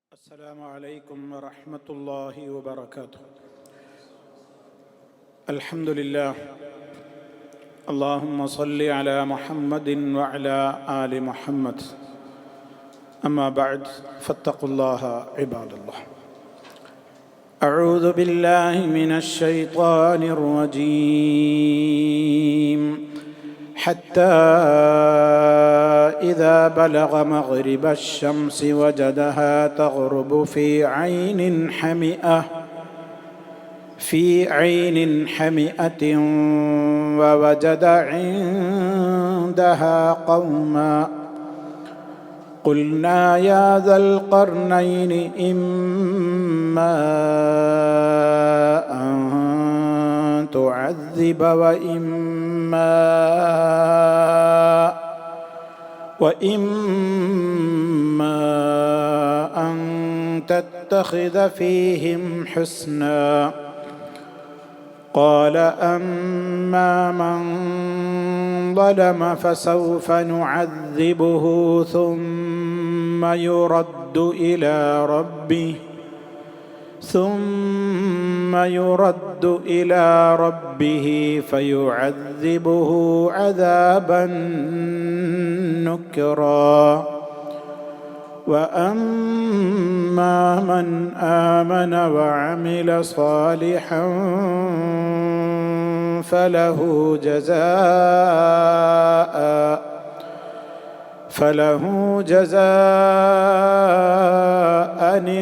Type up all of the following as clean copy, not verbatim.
السلام عليكم ورحمة الله وبركاته. الحمد لله. اللهم صل على محمد وعلى آل محمد. أما بعد فاتقوا الله عباد الله. أعوذ بالله من الشيطان الرجيم. حتى إذا بلغ مغرب الشمس وجدها تغرب في عين حمئة ووجد عندها قوما قلنا يا ذا القرنين إما أن تعذب وإما أن تتخذ فيهم حسنا. قال أما من ظلم فسوف نعذبه ثم يرد إلى ربه فيعذبه عذابا نكرا. وأما من آمن وعمل صالحا فله جزاء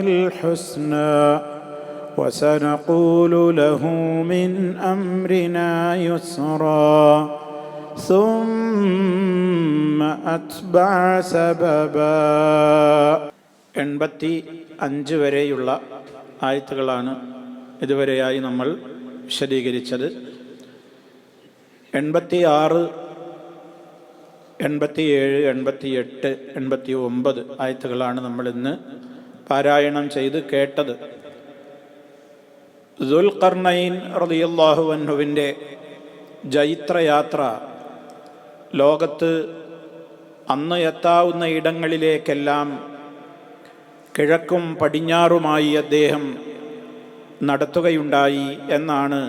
الحسنى وسنقول له من أمرنا يسرا. ثم أتبع سببا. 85 വരെയുള്ള ആയത്തുകളാണ് ഇതുവരെയായി നമ്മൾ വിശദീകരിച്ചത്. 86, 87, 88, 89 ആയത്തുകളാണ് നമ്മൾ ഇന്ന് പാരായണം ചെയ്ത് കേട്ടത്. ദുൽഖർനൈൻ റളിയല്ലാഹു അൻഹുവിൻ്റെ ജൈത്രയാത്ര ലോകത്ത് അന്ന് എത്താവുന്ന ഇടങ്ങളിലേക്കെല്ലാം കിഴക്കും പടിഞ്ഞാറുമായി അദ്ദേഹം നടത്തുകയുണ്ടായി എന്നാണ്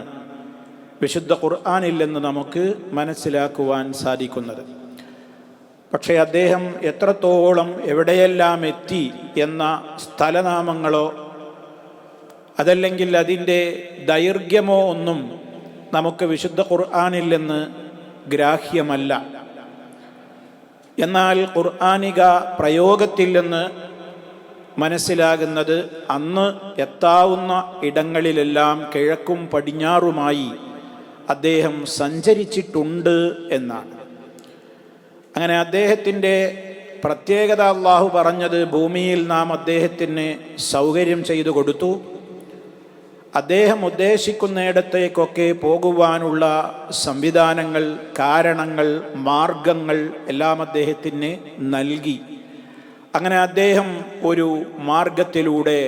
വിശുദ്ധ ഖുർആനിൽ നിന്ന് നമുക്ക് മനസ്സിലാക്കുവാൻ സാധിക്കുന്നത്. പക്ഷേ അദ്ദേഹം എത്രത്തോളം എവിടെയെല്ലാം എത്തി എന്ന സ്ഥലനാമങ്ങളോ അതല്ലെങ്കിൽ അതിൻ്റെ ദൈർഘ്യമോ ഒന്നും നമുക്ക് വിശുദ്ധ ഖുർആനിൽ നിന്ന് ഗ്രാഹ്യമല്ല. എന്നാൽ ഖുർആനിക പ്രയോഗത്തിൽ നിന്ന് മനസ്സിലാകുന്നത് അന്ന് എത്താവുന്ന ഇടങ്ങളിലെല്ലാം കിഴക്കും പടിഞ്ഞാറുമായി അദ്ദേഹം സഞ്ചരിച്ചിട്ടുണ്ട് എന്നാണ്. അങ്ങനെ അദ്ദേഹത്തിൻ്റെ പ്രത്യേകത അല്ലാഹു പറഞ്ഞത്, ഭൂമിയിൽ നാം അദ്ദേഹത്തിന് സൗകര്യം ചെയ്തു കൊടുത്തു. അദ്ദേഹം ഉദ്ദേശിക്കുന്നിടത്തേക്കൊക്കെ പോകുവാനുള്ള സംവിധാനങ്ങൾ, കാരണങ്ങൾ, മാർഗങ്ങൾ എല്ലാം അദ്ദേഹത്തിന് നൽകി. അങ്ങനെ അദ്ദേഹം ഒരു മാർഗത്തിലൂടെ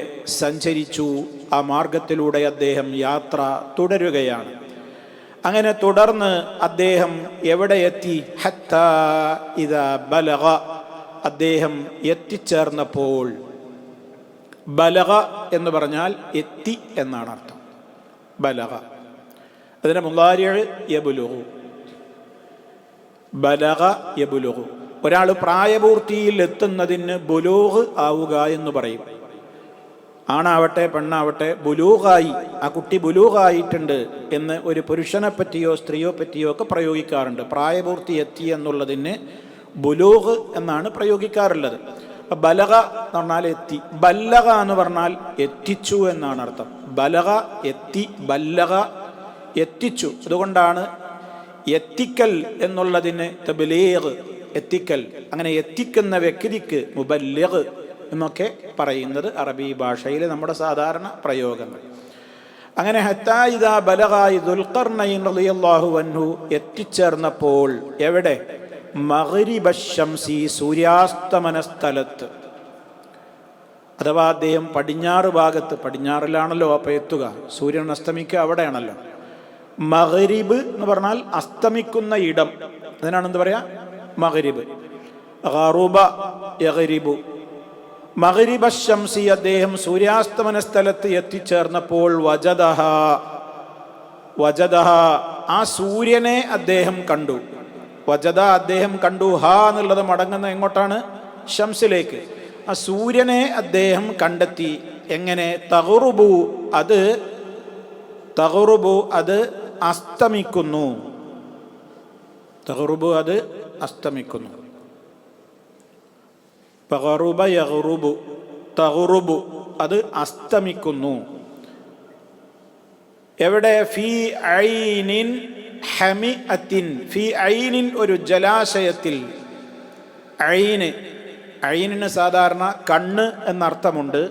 സഞ്ചരിച്ചു. ആ മാർഗത്തിലൂടെ അദ്ദേഹം യാത്ര തുടരുകയാണ്. അങ്ങനെ തുടർന്ന് അദ്ദേഹം എവിടെ എത്തി? ഹത്താ ഇദാ ബലഗ, അദ്ദേഹം എത്തിച്ചേർന്നപ്പോൾ. ബലഗ എന്ന് പറഞ്ഞാൽ എത്തി എന്നാണ് അർത്ഥം. ബലഗ അതിൻ്റെ മുളാരിഅ് യബ്ലുഗു. ബലഗ യബ്ലുഗു. ഒരാൾ പ്രായപൂർത്തിയിൽ എത്തുന്നതിന് ബുലൂഗ് ആവുക എന്ന് പറയും. ആണാവട്ടെ പെണ്ണാവട്ടെ ബുലൂഗായി, ആ കുട്ടി ബുലൂഗായിട്ടുണ്ട് എന്ന് ഒരു പുരുഷനെ പറ്റിയോ സ്ത്രീയോ പറ്റിയോ ഒക്കെ പ്രയോഗിക്കാറുണ്ട്. പ്രായപൂർത്തി എത്തി എന്നുള്ളതിന് ബുലൂഗ് എന്നാണ് പ്രയോഗിക്കാറുള്ളത്. ബലഗ എന്ന് പറഞ്ഞാൽ എത്തി. ബല്ലഗ എന്ന് പറഞ്ഞാൽ എത്തിച്ചു എന്നാണ് അർത്ഥം. ബലഗ എത്തി, ബല്ലഗ എത്തിച്ചു. അതുകൊണ്ടാണ് എത്തിക്കൽ എന്നുള്ളതിന് തബ്ലീഗ്, എത്തിക്കൽ. അങ്ങനെ എത്തിക്കുന്ന വ്യക്തിക്ക് മുബല്ലിഗ് എന്നൊക്കെ പറയുന്നത് അറബി ഭാഷയിലെ നമ്മുടെ സാധാരണ പ്രയോഗങ്ങൾ. അങ്ങനെ ഹത്താ ഇദാ ബലഗ ദുൽഖർനൈൻ റളിയല്ലാഹു അൻഹു എത്തിച്ചേർന്നപ്പോൾ എവിടെ? മഗ്രിബ ശംസി, സൂര്യാസ്തമന സ്ഥലത്ത്. അഥവാ അദ്ദേഹം പടിഞ്ഞാറ് ഭാഗത്ത്, പടിഞ്ഞാറിലാണല്ലോ അപ്പോൾ എത്തുക, സൂര്യൻ അസ്തമിക്കുക അവിടെയാണല്ലോ. മഗ്രിബ് എന്ന് പറഞ്ഞാൽ അസ്തമിക്കുന്ന ഇടം, അതിനാണ് എന്ത് പറയാ? മഗ്രിബ്. ഗറുബ യഗ്രിബു, മഗ്രിബ ശംസി, അദ്ദേഹം സൂര്യാസ്തമന സ്ഥലത്ത് എത്തിച്ചേർന്നപ്പോൾ വജദഹ ആ സൂര്യനെ അദ്ദേഹം കണ്ടു. വജദ അദ്ദേഹം കണ്ടു, ഹാ എന്നുള്ളത് മടങ്ങുന്ന എങ്ങോട്ടാണ്? ശംസിലേക്ക്. ആ സൂര്യനെ അദ്ദേഹം കണ്ടെത്തി. എങ്ങനെ? തഗ്റുബു അത് അസ്തമിക്കുന്നു. തഗ്റുബു അത് അസ്തമിക്കുന്നു. ഫഗറുബ യഗ്റുബു, തഗ്റുബു അത് അസ്തമിക്കുന്നു. എവിടെ? ഫീ ഐനിൻ ഹമിഅത്തിൻ, ഫീ ഐനിൻ ഒരു ജലാശയത്തിൽ. ഐനിന് സാധാരണ കണ്ണ് എന്നർത്ഥമുണ്ട്.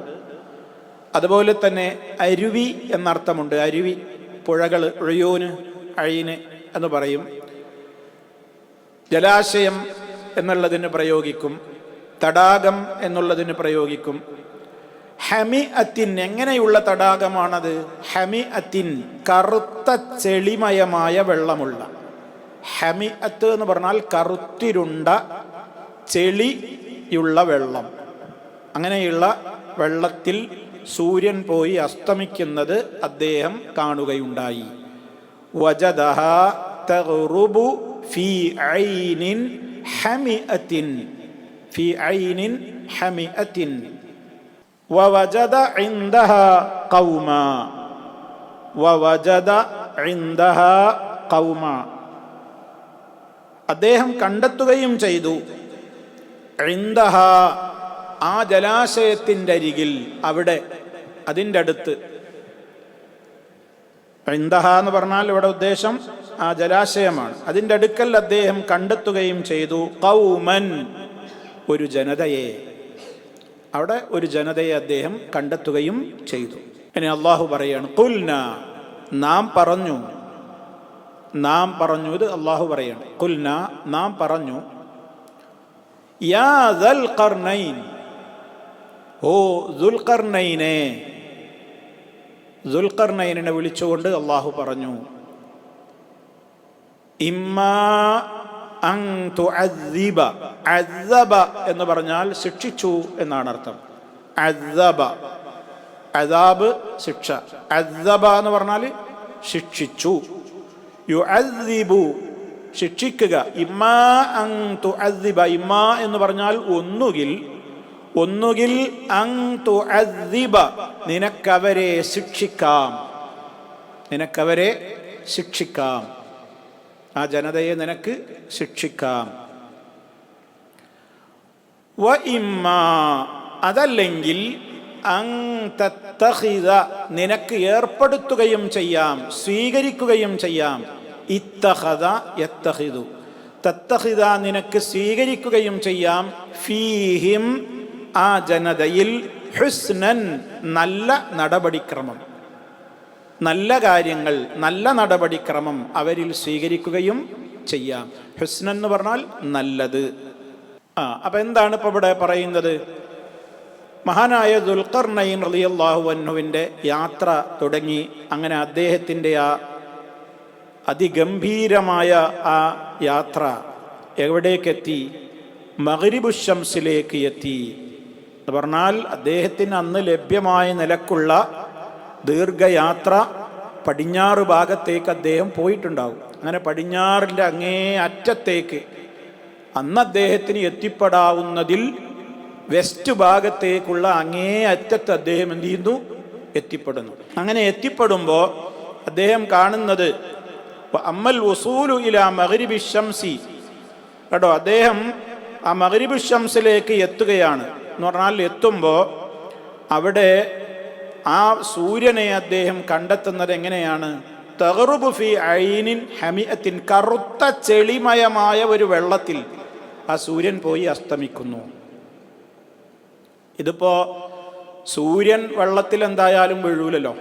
അതുപോലെ തന്നെ അരുവി എന്നർത്ഥമുണ്ട്. അരുവി, പുഴകൾ, ഉഴയൂന്, ഐന് എന്ന് പറയും. ജലാശയം എന്നുള്ളതിന് പ്രയോഗിക്കും, തടാകം എന്നുള്ളതിന് പ്രയോഗിക്കും. ഹമിഅത്തിൻ, എങ്ങനെയുള്ള തടാകമാണത്? ഹമിഅത്തിൻ, കറുത്ത ചെളിമയമായ വെള്ളമുള്ള. ഹമിഅത്ത് എന്ന് പറഞ്ഞാൽ കറുത്തിരുണ്ട ചെളിയുള്ള വെള്ളം. അങ്ങനെയുള്ള വെള്ളത്തിൽ സൂര്യൻ പോയി അസ്തമിക്കുന്നത് അദ്ദേഹം കാണുകയുണ്ടായി. വജദഹ തഗ്റുബു ഫീ ഐനിൻ ഹമിഅത്തിൻ, ഫീ ഐനിൻ ഹമിഅത്തിൻ. വവജദ ഇൻദഹാ ഖൗമാ, വവജദ ഇൻദഹാ ഖൗമാ, അദ്ദേഹം കണ്ടെത്തുകയും ചെയ്തു. ഇൻദഹാ ആ ജലാശയത്തിൻ്റെ അരികിൽ, അവിടെ, അതിൻ്റെ അടുത്ത്. ഇൻദഹ എന്ന് പറഞ്ഞാൽ ഇവിടെ ഉദ്ദേശം ആ ജലാശയമാണ്. അതിൻ്റെ അടുക്കൽ അദ്ദേഹം കണ്ടെത്തുകയും ചെയ്തു. ഖൗമൻ, ഒരു ജനതയെ. അവിടെ ഒരു ജനതയെ അദ്ദേഹം കണ്ടെത്തുകയും ചെയ്തു. ഇനി അള്ളാഹു പറയാണ്, ഖുൽന, നാം പറഞ്ഞു. ഇത് അള്ളാഹു പറയാണ്. ഖുൽന, നാം പറഞ്ഞു. യാ ദുൽ ഖർനൈൻ, ഓ ദുൽഖർനൈനെ. ദുൽഖർനൈനെ വിളിച്ചുകൊണ്ട് അള്ളാഹു പറഞ്ഞു, ഇമ്മാ അൻ തുഅദ്ദിബ. അദ്ദബ എന്ന് പറഞ്ഞാൽ ശിക്ഷിച്ചു എന്നാണ് അർത്ഥം. അദ്ദബ, അദാബ്, ശിക്ഷ. അദ്ദബ എന്ന് പറഞ്ഞാൽ ശിക്ഷിച്ചു. യുഅദ്ദിബു, ശിക്ഷിക്കുക. ഇമ്മാ അൻ തുഅദ്ദിബ, ഇമ്മാ എന്ന് പറഞ്ഞാൽ ഒന്നുകിൽ അൻ തുഅദ്ദിബ, നിനക്കവരെ ശിക്ഷിക്കാം, ആ ജനതയെ നിനക്ക് ശിക്ഷിക്കാം. വ ഇമ്മാ, അതല്ലെങ്കിൽ അൻ തത്തഖിദ, നിനക്ക് ഏർപ്പെടുത്തുകയും ചെയ്യാം, സ്വീകരിക്കുകയും ചെയ്യാം. ഇത്തഖദ യത്തഖിദു, തത്തഖിദ നിനക്ക് സ്വീകരിക്കുകയും ചെയ്യാം. ഫീഹിം, ആ ജനതയിൽ, ഹുസ്നൻ, നല്ല നടപടിക്രമം, നല്ല കാര്യങ്ങൾ, നല്ല നടപടിക്രമം അവരിൽ സ്വീകരിക്കുകയും ചെയ്യാം. ഹുസ്നൻ എന്ന് പറഞ്ഞാൽ നല്ലത്. അപ്പൊ എന്താണ് ഇപ്പൊ ഇവിടെ പറയുന്നത്? മഹാനായ ദുൽഖർനൈൻ റളിയല്ലാഹു അൻഹുവിൻ്റെ യാത്ര തുടങ്ങി. അങ്ങനെ അദ്ദേഹത്തിൻ്റെ ആ അതിഗംഭീരമായ ആ യാത്ര എവിടേക്കെത്തി? മഗ്രിബു ശംസിലേക്ക് എത്തി എന്ന് പറഞ്ഞാൽ അദ്ദേഹത്തിന് അന്ന് ലഭ്യമായ നിലക്കുള്ള ദീർഘയാത്ര പടിഞ്ഞാറ് ഭാഗത്തേക്ക് അദ്ദേഹം പോയിട്ടുണ്ടാകും. അങ്ങനെ പടിഞ്ഞാറിൻ്റെ അങ്ങേ അറ്റത്തേക്ക് അന്ന് അദ്ദേഹത്തിന് എത്തിപ്പെടാവുന്നതിൽ വെസ്റ്റ് ഭാഗത്തേക്കുള്ള അങ്ങേ അറ്റത്ത് അദ്ദേഹം എന്ത് ചെയ്യുന്നു? എത്തിപ്പെടുന്നു. അങ്ങനെ എത്തിപ്പെടുമ്പോൾ അദ്ദേഹം കാണുന്നത് അമ്മൽ വസൂലു ഇലാ മഗ്രിബി ശംസി, കേട്ടോ, അദ്ദേഹം ആ മഗ്രിബു ശംസിലേക്ക് എത്തുകയാണ്. എന്ന് പറഞ്ഞാൽ എത്തുമ്പോൾ അവിടെ ആ സൂര്യനെ അദ്ദേഹം കണ്ടെത്തുന്നത് എങ്ങനെയാണ്? തഗ്റുബു ഫീ ഐനിൻ ഹമിഅത്തിൻ, കറുത്ത ചെളിമയമായ ഒരു വെള്ളത്തിൽ ആ സൂര്യൻ പോയി അസ്തമിക്കുന്നു. ഇതിപ്പോ സൂര്യൻ വെള്ളത്തിൽ എന്തായാലും വീഴൂലല്ലോ.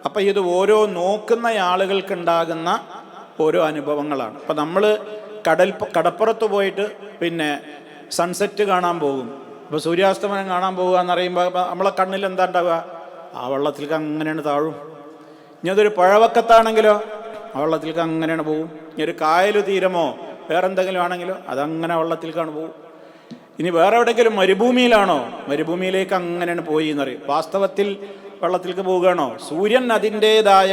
അപ്പം ഇത് ഓരോ നോക്കുന്ന ആളുകൾക്കുണ്ടാകുന്ന ഓരോ അനുഭവങ്ങളാണ്. അപ്പം നമ്മൾ കടപ്പുറത്ത് പോയിട്ട് പിന്നെ സൺസെറ്റ് കാണാൻ പോകും. ഇപ്പോൾ സൂര്യാസ്തമനം കാണാൻ പോകുക എന്ന് പറയുമ്പോൾ നമ്മളെ കണ്ണിൽ എന്താ ഉണ്ടാവുക? ആ വെള്ളത്തിലേക്ക് അങ്ങനെയാണ് താഴും. ഇനി അതൊരു പുഴവക്കത്താണെങ്കിലോ ആ വെള്ളത്തിലേക്ക് അങ്ങനെയാണ് പോകും. ഇനി ഒരു കായൽ തീരമോ വേറെ എന്തെങ്കിലും ആണെങ്കിലോ അതങ്ങനെ വെള്ളത്തിലേക്കാണ് പോകും. ഇനി വേറെ എവിടെയെങ്കിലും മരുഭൂമിയിലാണോ? മരുഭൂമിയിലേക്ക് അങ്ങനെയാണ് പോയി എന്നറിയും. വാസ്തവത്തിൽ വെള്ളത്തിലേക്ക് പോവുകയാണോ? സൂര്യൻ അതിൻ്റെതായ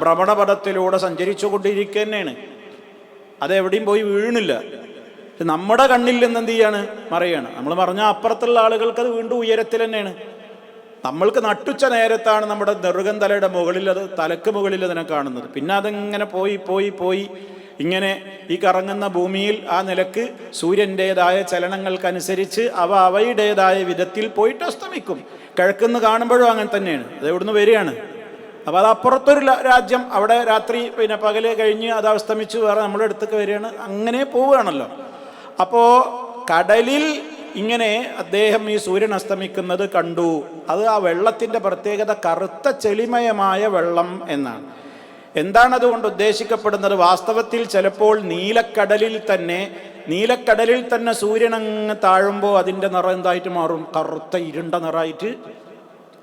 ഭ്രമണപഥത്തിലൂടെ സഞ്ചരിച്ചു കൊണ്ടിരിക്കുക തന്നെയാണ്. അതെവിടെയും പോയി വീണില്ല. നമ്മുടെ കണ്ണിൽ നിന്ന് എന്ത് ചെയ്യാണ്? മറയാണ്. നമ്മൾ മറിഞ്ഞാൽ അപ്പുറത്തുള്ള ആളുകൾക്ക് അത് വീണ്ടും ഉയരത്തിൽ തന്നെയാണ്. നമ്മൾക്ക് നട്ടുച്ച നേരത്താണ് നമ്മുടെ നെറുകൻ തലയുടെ മുകളിൽ, അത് തലക്ക് മുകളിൽ അതിനെ കാണുന്നത്. പിന്നെ അതിങ്ങനെ പോയി പോയി പോയി ഇങ്ങനെ ഈ കറങ്ങുന്ന ഭൂമിയിൽ ആ നിലക്ക് സൂര്യൻ്റെതായ ചലനങ്ങൾക്കനുസരിച്ച് അവയുടേതായ വിധത്തിൽ പോയിട്ട് അസ്തമിക്കും. കിഴക്കുന്ന് കാണുമ്പോഴും അങ്ങനെ തന്നെയാണ്. അത് എവിടുന്ന് വരികയാണ്? അപ്പോൾ അത് അപ്പുറത്തൊരു രാജ്യം, അവിടെ രാത്രി പിന്നെ പകല് കഴിഞ്ഞ് അത് അസ്തമിച്ച് വേറെ നമ്മുടെ അടുത്തേക്ക് വരികയാണ്. അങ്ങനെ പോവുകയാണല്ലോ. അപ്പോൾ കടലിൽ ഇങ്ങനെ അദ്ദേഹം ഈ സൂര്യൻ അസ്തമിക്കുന്നത് കണ്ടു. അത് ആ വെള്ളത്തിൻ്റെ പ്രത്യേകത കറുത്ത ചെളിമയമായ വെള്ളം എന്നാണ്. എന്താണ് അതുകൊണ്ട് ഉദ്ദേശിക്കപ്പെടുന്നത്? വാസ്തവത്തിൽ ചിലപ്പോൾ നീലക്കടലിൽ തന്നെ സൂര്യൻ അങ്ങ് താഴുമ്പോൾ അതിൻ്റെ നിറം എന്തായിട്ട് മാറും? കറുത്ത ഇരുണ്ട നിറമായിട്ട്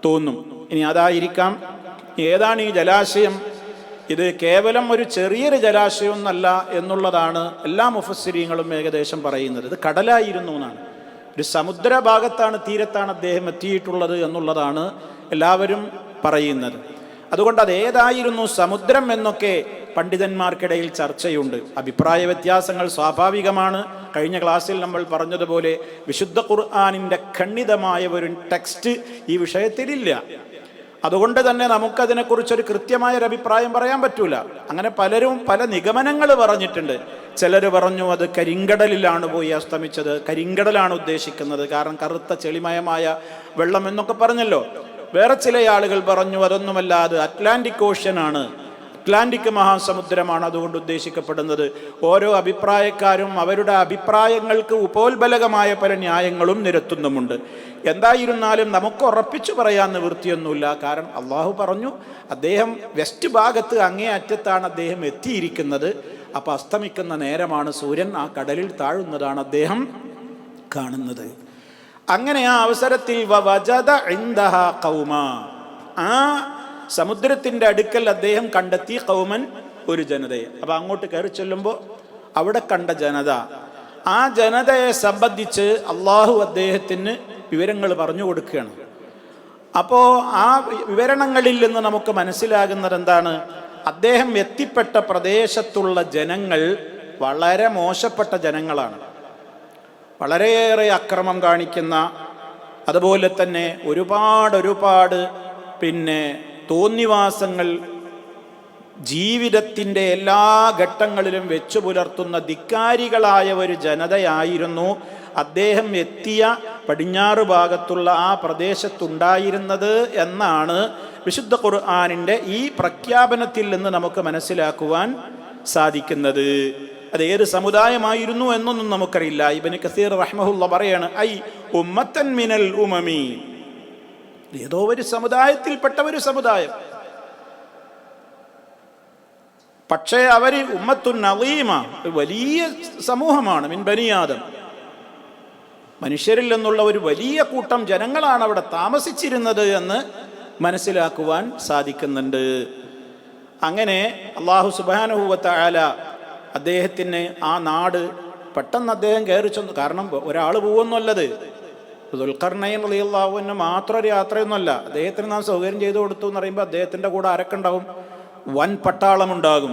തോന്നും. ഇനി അതായിരിക്കാം. ഏതാണ് ഈ ജലാശയം? ഇത് കേവലം ഒരു ചെറിയൊരു ജലാശയമൊന്നല്ല എന്നുള്ളതാണ് എല്ലാ മുഫസ്സിരീങ്ങളും ഏകദേശം പറയുന്നത്. ഇത് കടലായിരുന്നു എന്നാണ്. ഒരു സമുദ്രഭാഗത്താണ്, തീരത്താണ് അദ്ദേഹം എത്തിയിട്ടുള്ളത് എന്നുള്ളതാണ് എല്ലാവരും പറയുന്നത്. അതുകൊണ്ട് അത് ഏതായിരുന്നു സമുദ്രം എന്നൊക്കെ പണ്ഡിതന്മാർക്കിടയിൽ ചർച്ചയുണ്ട്. അഭിപ്രായ വ്യത്യാസങ്ങൾ സ്വാഭാവികമാണ്. കഴിഞ്ഞ ക്ലാസ്സിൽ നമ്മൾ പറഞ്ഞതുപോലെ വിശുദ്ധ ഖുർആനിൻ്റെ ഖണ്ഡിതമായ ഒരു ടെക്സ്റ്റ് ഈ വിഷയത്തിലില്ല. അതുകൊണ്ട് തന്നെ നമുക്കതിനെക്കുറിച്ചൊരു കൃത്യമായൊരു അഭിപ്രായം പറയാൻ പറ്റൂല. അങ്ങനെ പലരും പല നിഗമനങ്ങൾ പറഞ്ഞിട്ടുണ്ട്. ചിലർ പറഞ്ഞു അത് കരിങ്കടലിലാണ് പോയി അസ്തമിച്ചത്, കരിങ്കടലാണ് ഉദ്ദേശിക്കുന്നത്, കാരണം കറുത്ത ചെളിമയമായ വെള്ളം എന്നൊക്കെ പറഞ്ഞല്ലോ. വേറെ ചില ആളുകൾ പറഞ്ഞു അതൊന്നുമല്ല, അത് അറ്റ്ലാന്റിക് ഓഷ്യനാണ്, അറ്റ്ലാന്റിക് മഹാസമുദ്രമാണ് അതുകൊണ്ട് ഉദ്ദേശിക്കപ്പെടുന്നത്. ഓരോ അഭിപ്രായക്കാരും അവരുടെ അഭിപ്രായങ്ങൾക്ക് ഉപോത്ബലകമായ പല ന്യായങ്ങളും നിരത്തുന്നുമുണ്ട്. എന്തായിരുന്നാലും നമുക്ക് ഉറപ്പിച്ചു പറയാൻ നിവൃത്തിയൊന്നുമില്ല. കാരണം അള്ളാഹു പറഞ്ഞു അദ്ദേഹം വെസ്റ്റ് ഭാഗത്ത് അങ്ങേ അറ്റത്താണ് അദ്ദേഹം എത്തിയിരിക്കുന്നത്. അപ്പം അസ്തമിക്കുന്ന നേരമാണ് സൂര്യൻ ആ കടലിൽ താഴുന്നതാണ് അദ്ദേഹം കാണുന്നത്. അങ്ങനെ ആ അവസരത്തിൽ വവജദ ഇൻദഹാ ഖൗമ, ആ സമുദ്രത്തിൻ്റെ അടുക്കൽ അദ്ദേഹം കണ്ടെത്തി ഖൗമൻ, ഒരു ജനതയെ. അപ്പം അങ്ങോട്ട് കയറി ചെല്ലുമ്പോൾ അവിടെ കണ്ട ജനത, ആ ജനതയെ സംബന്ധിച്ച് അള്ളാഹു അദ്ദേഹത്തിന് വിവരങ്ങൾ പറഞ്ഞു കൊടുക്കുകയാണ്. അപ്പോൾ ആ വിവരണങ്ങളിൽ നിന്ന് നമുക്ക് മനസ്സിലാകുന്നത് എന്താണ്? അദ്ദേഹം എത്തിപ്പെട്ട പ്രദേശത്തുള്ള ജനങ്ങൾ വളരെ മോശപ്പെട്ട ജനങ്ങളാണ്. വളരെയേറെ അക്രമം കാണിക്കുന്ന, അതുപോലെ തന്നെ ഒരുപാട് പിന്നെ തോന്നിവാസങ്ങൾ ജീവിതത്തിൻ്റെ എല്ലാ ഘട്ടങ്ങളിലും വെച്ചു പുലർത്തുന്ന ധിക്കാരികളായ ഒരു ജനതയായിരുന്നു അദ്ദേഹം എത്തിയ പടിഞ്ഞാറ് ഭാഗത്തുള്ള ആ പ്രദേശത്തുണ്ടായിരുന്നത് എന്നാണ് വിശുദ്ധ ഖുർആനിൻ്റെ ഈ പ്രഖ്യാപനത്തിൽ നിന്ന് നമുക്ക് മനസ്സിലാക്കുവാൻ സാധിക്കുന്നത്. അത് ഏത് സമുദായമായിരുന്നു എന്നൊന്നും നമുക്കറിയില്ല. ഇബ്നു കസീർ റഹ്മഹുള്ള പറയാണ്, ഐ ഉമ്മത്തൻ മിനൽ ഉമമി, ഏതോ ഒരു സമുദായത്തിൽപ്പെട്ട ഒരു സമുദായം. പക്ഷേ അവര് ഉമ്മത്തുൻ അളീമ, വലിയ സമൂഹമാണ്. മിൻ ബനി ആദം, മനുഷ്യരിൽ നിന്നുള്ള ഒരു വലിയ കൂട്ടം ജനങ്ങളാണ് അവിടെ താമസിച്ചിരുന്നത് എന്ന് മനസ്സിലാക്കുവാൻ സാധിക്കുന്നുണ്ട്. അങ്ങനെ അല്ലാഹു സുബ്ഹാനഹു വ തആല അദ്ദേഹത്തിന് ആ നാട് പെട്ടെന്ന് അദ്ദേഹം കയറി ചെന്നു. കാരണം ഒരാൾ പോകുന്നല്ലത്, ദുൽഖർനൈൻ റളിയല്ലാഹു അൻഹു മാത്രം ഒരു യാത്രയൊന്നുമല്ല. അദ്ദേഹത്തിന് നാം സൗകര്യം ചെയ്തു കൊടുത്തു എന്ന് പറയുമ്പോൾ അദ്ദേഹത്തിൻ്റെ കൂടെ ആരൊക്കെണ്ടാവും? വൻ പട്ടാളമുണ്ടാകും.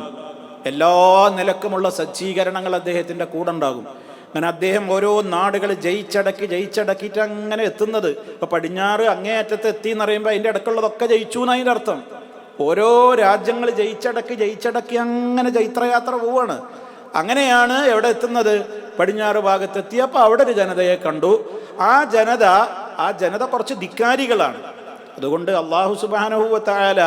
എല്ലാ നിലക്കുമുള്ള സജ്ജീകരണങ്ങൾ അദ്ദേഹത്തിൻ്റെ കൂടെ ഉണ്ടാകും. അങ്ങനെ അദ്ദേഹം ഓരോ നാടുകൾ ജയിച്ചടക്കിയിട്ട് അങ്ങനെ എത്തുന്നത്. ഇപ്പോൾ പടിഞ്ഞാറ് അങ്ങേയറ്റത്ത് എത്തി എന്ന് പറയുമ്പോൾ അതിൻ്റെ ഇടയ്ക്കുള്ളതൊക്കെ ജയിച്ചു എന്നതിൻ്റെ അർത്ഥം. ഓരോ രാജ്യങ്ങൾ ജയിച്ചടക്കി അങ്ങനെ ചൈത്രയാത്ര പോവാണ്. അങ്ങനെയാണ് എവിടെ എത്തുന്നത്? പടിഞ്ഞാറ് ഭാഗത്തെത്തിയപ്പോൾ അവിടെ ഒരു ജനതയെ കണ്ടു. ആ ജനത കുറച്ച് ധിക്കാരികളാണ്. അതുകൊണ്ട് അല്ലാഹു സുബ്ഹാനഹു വ തആല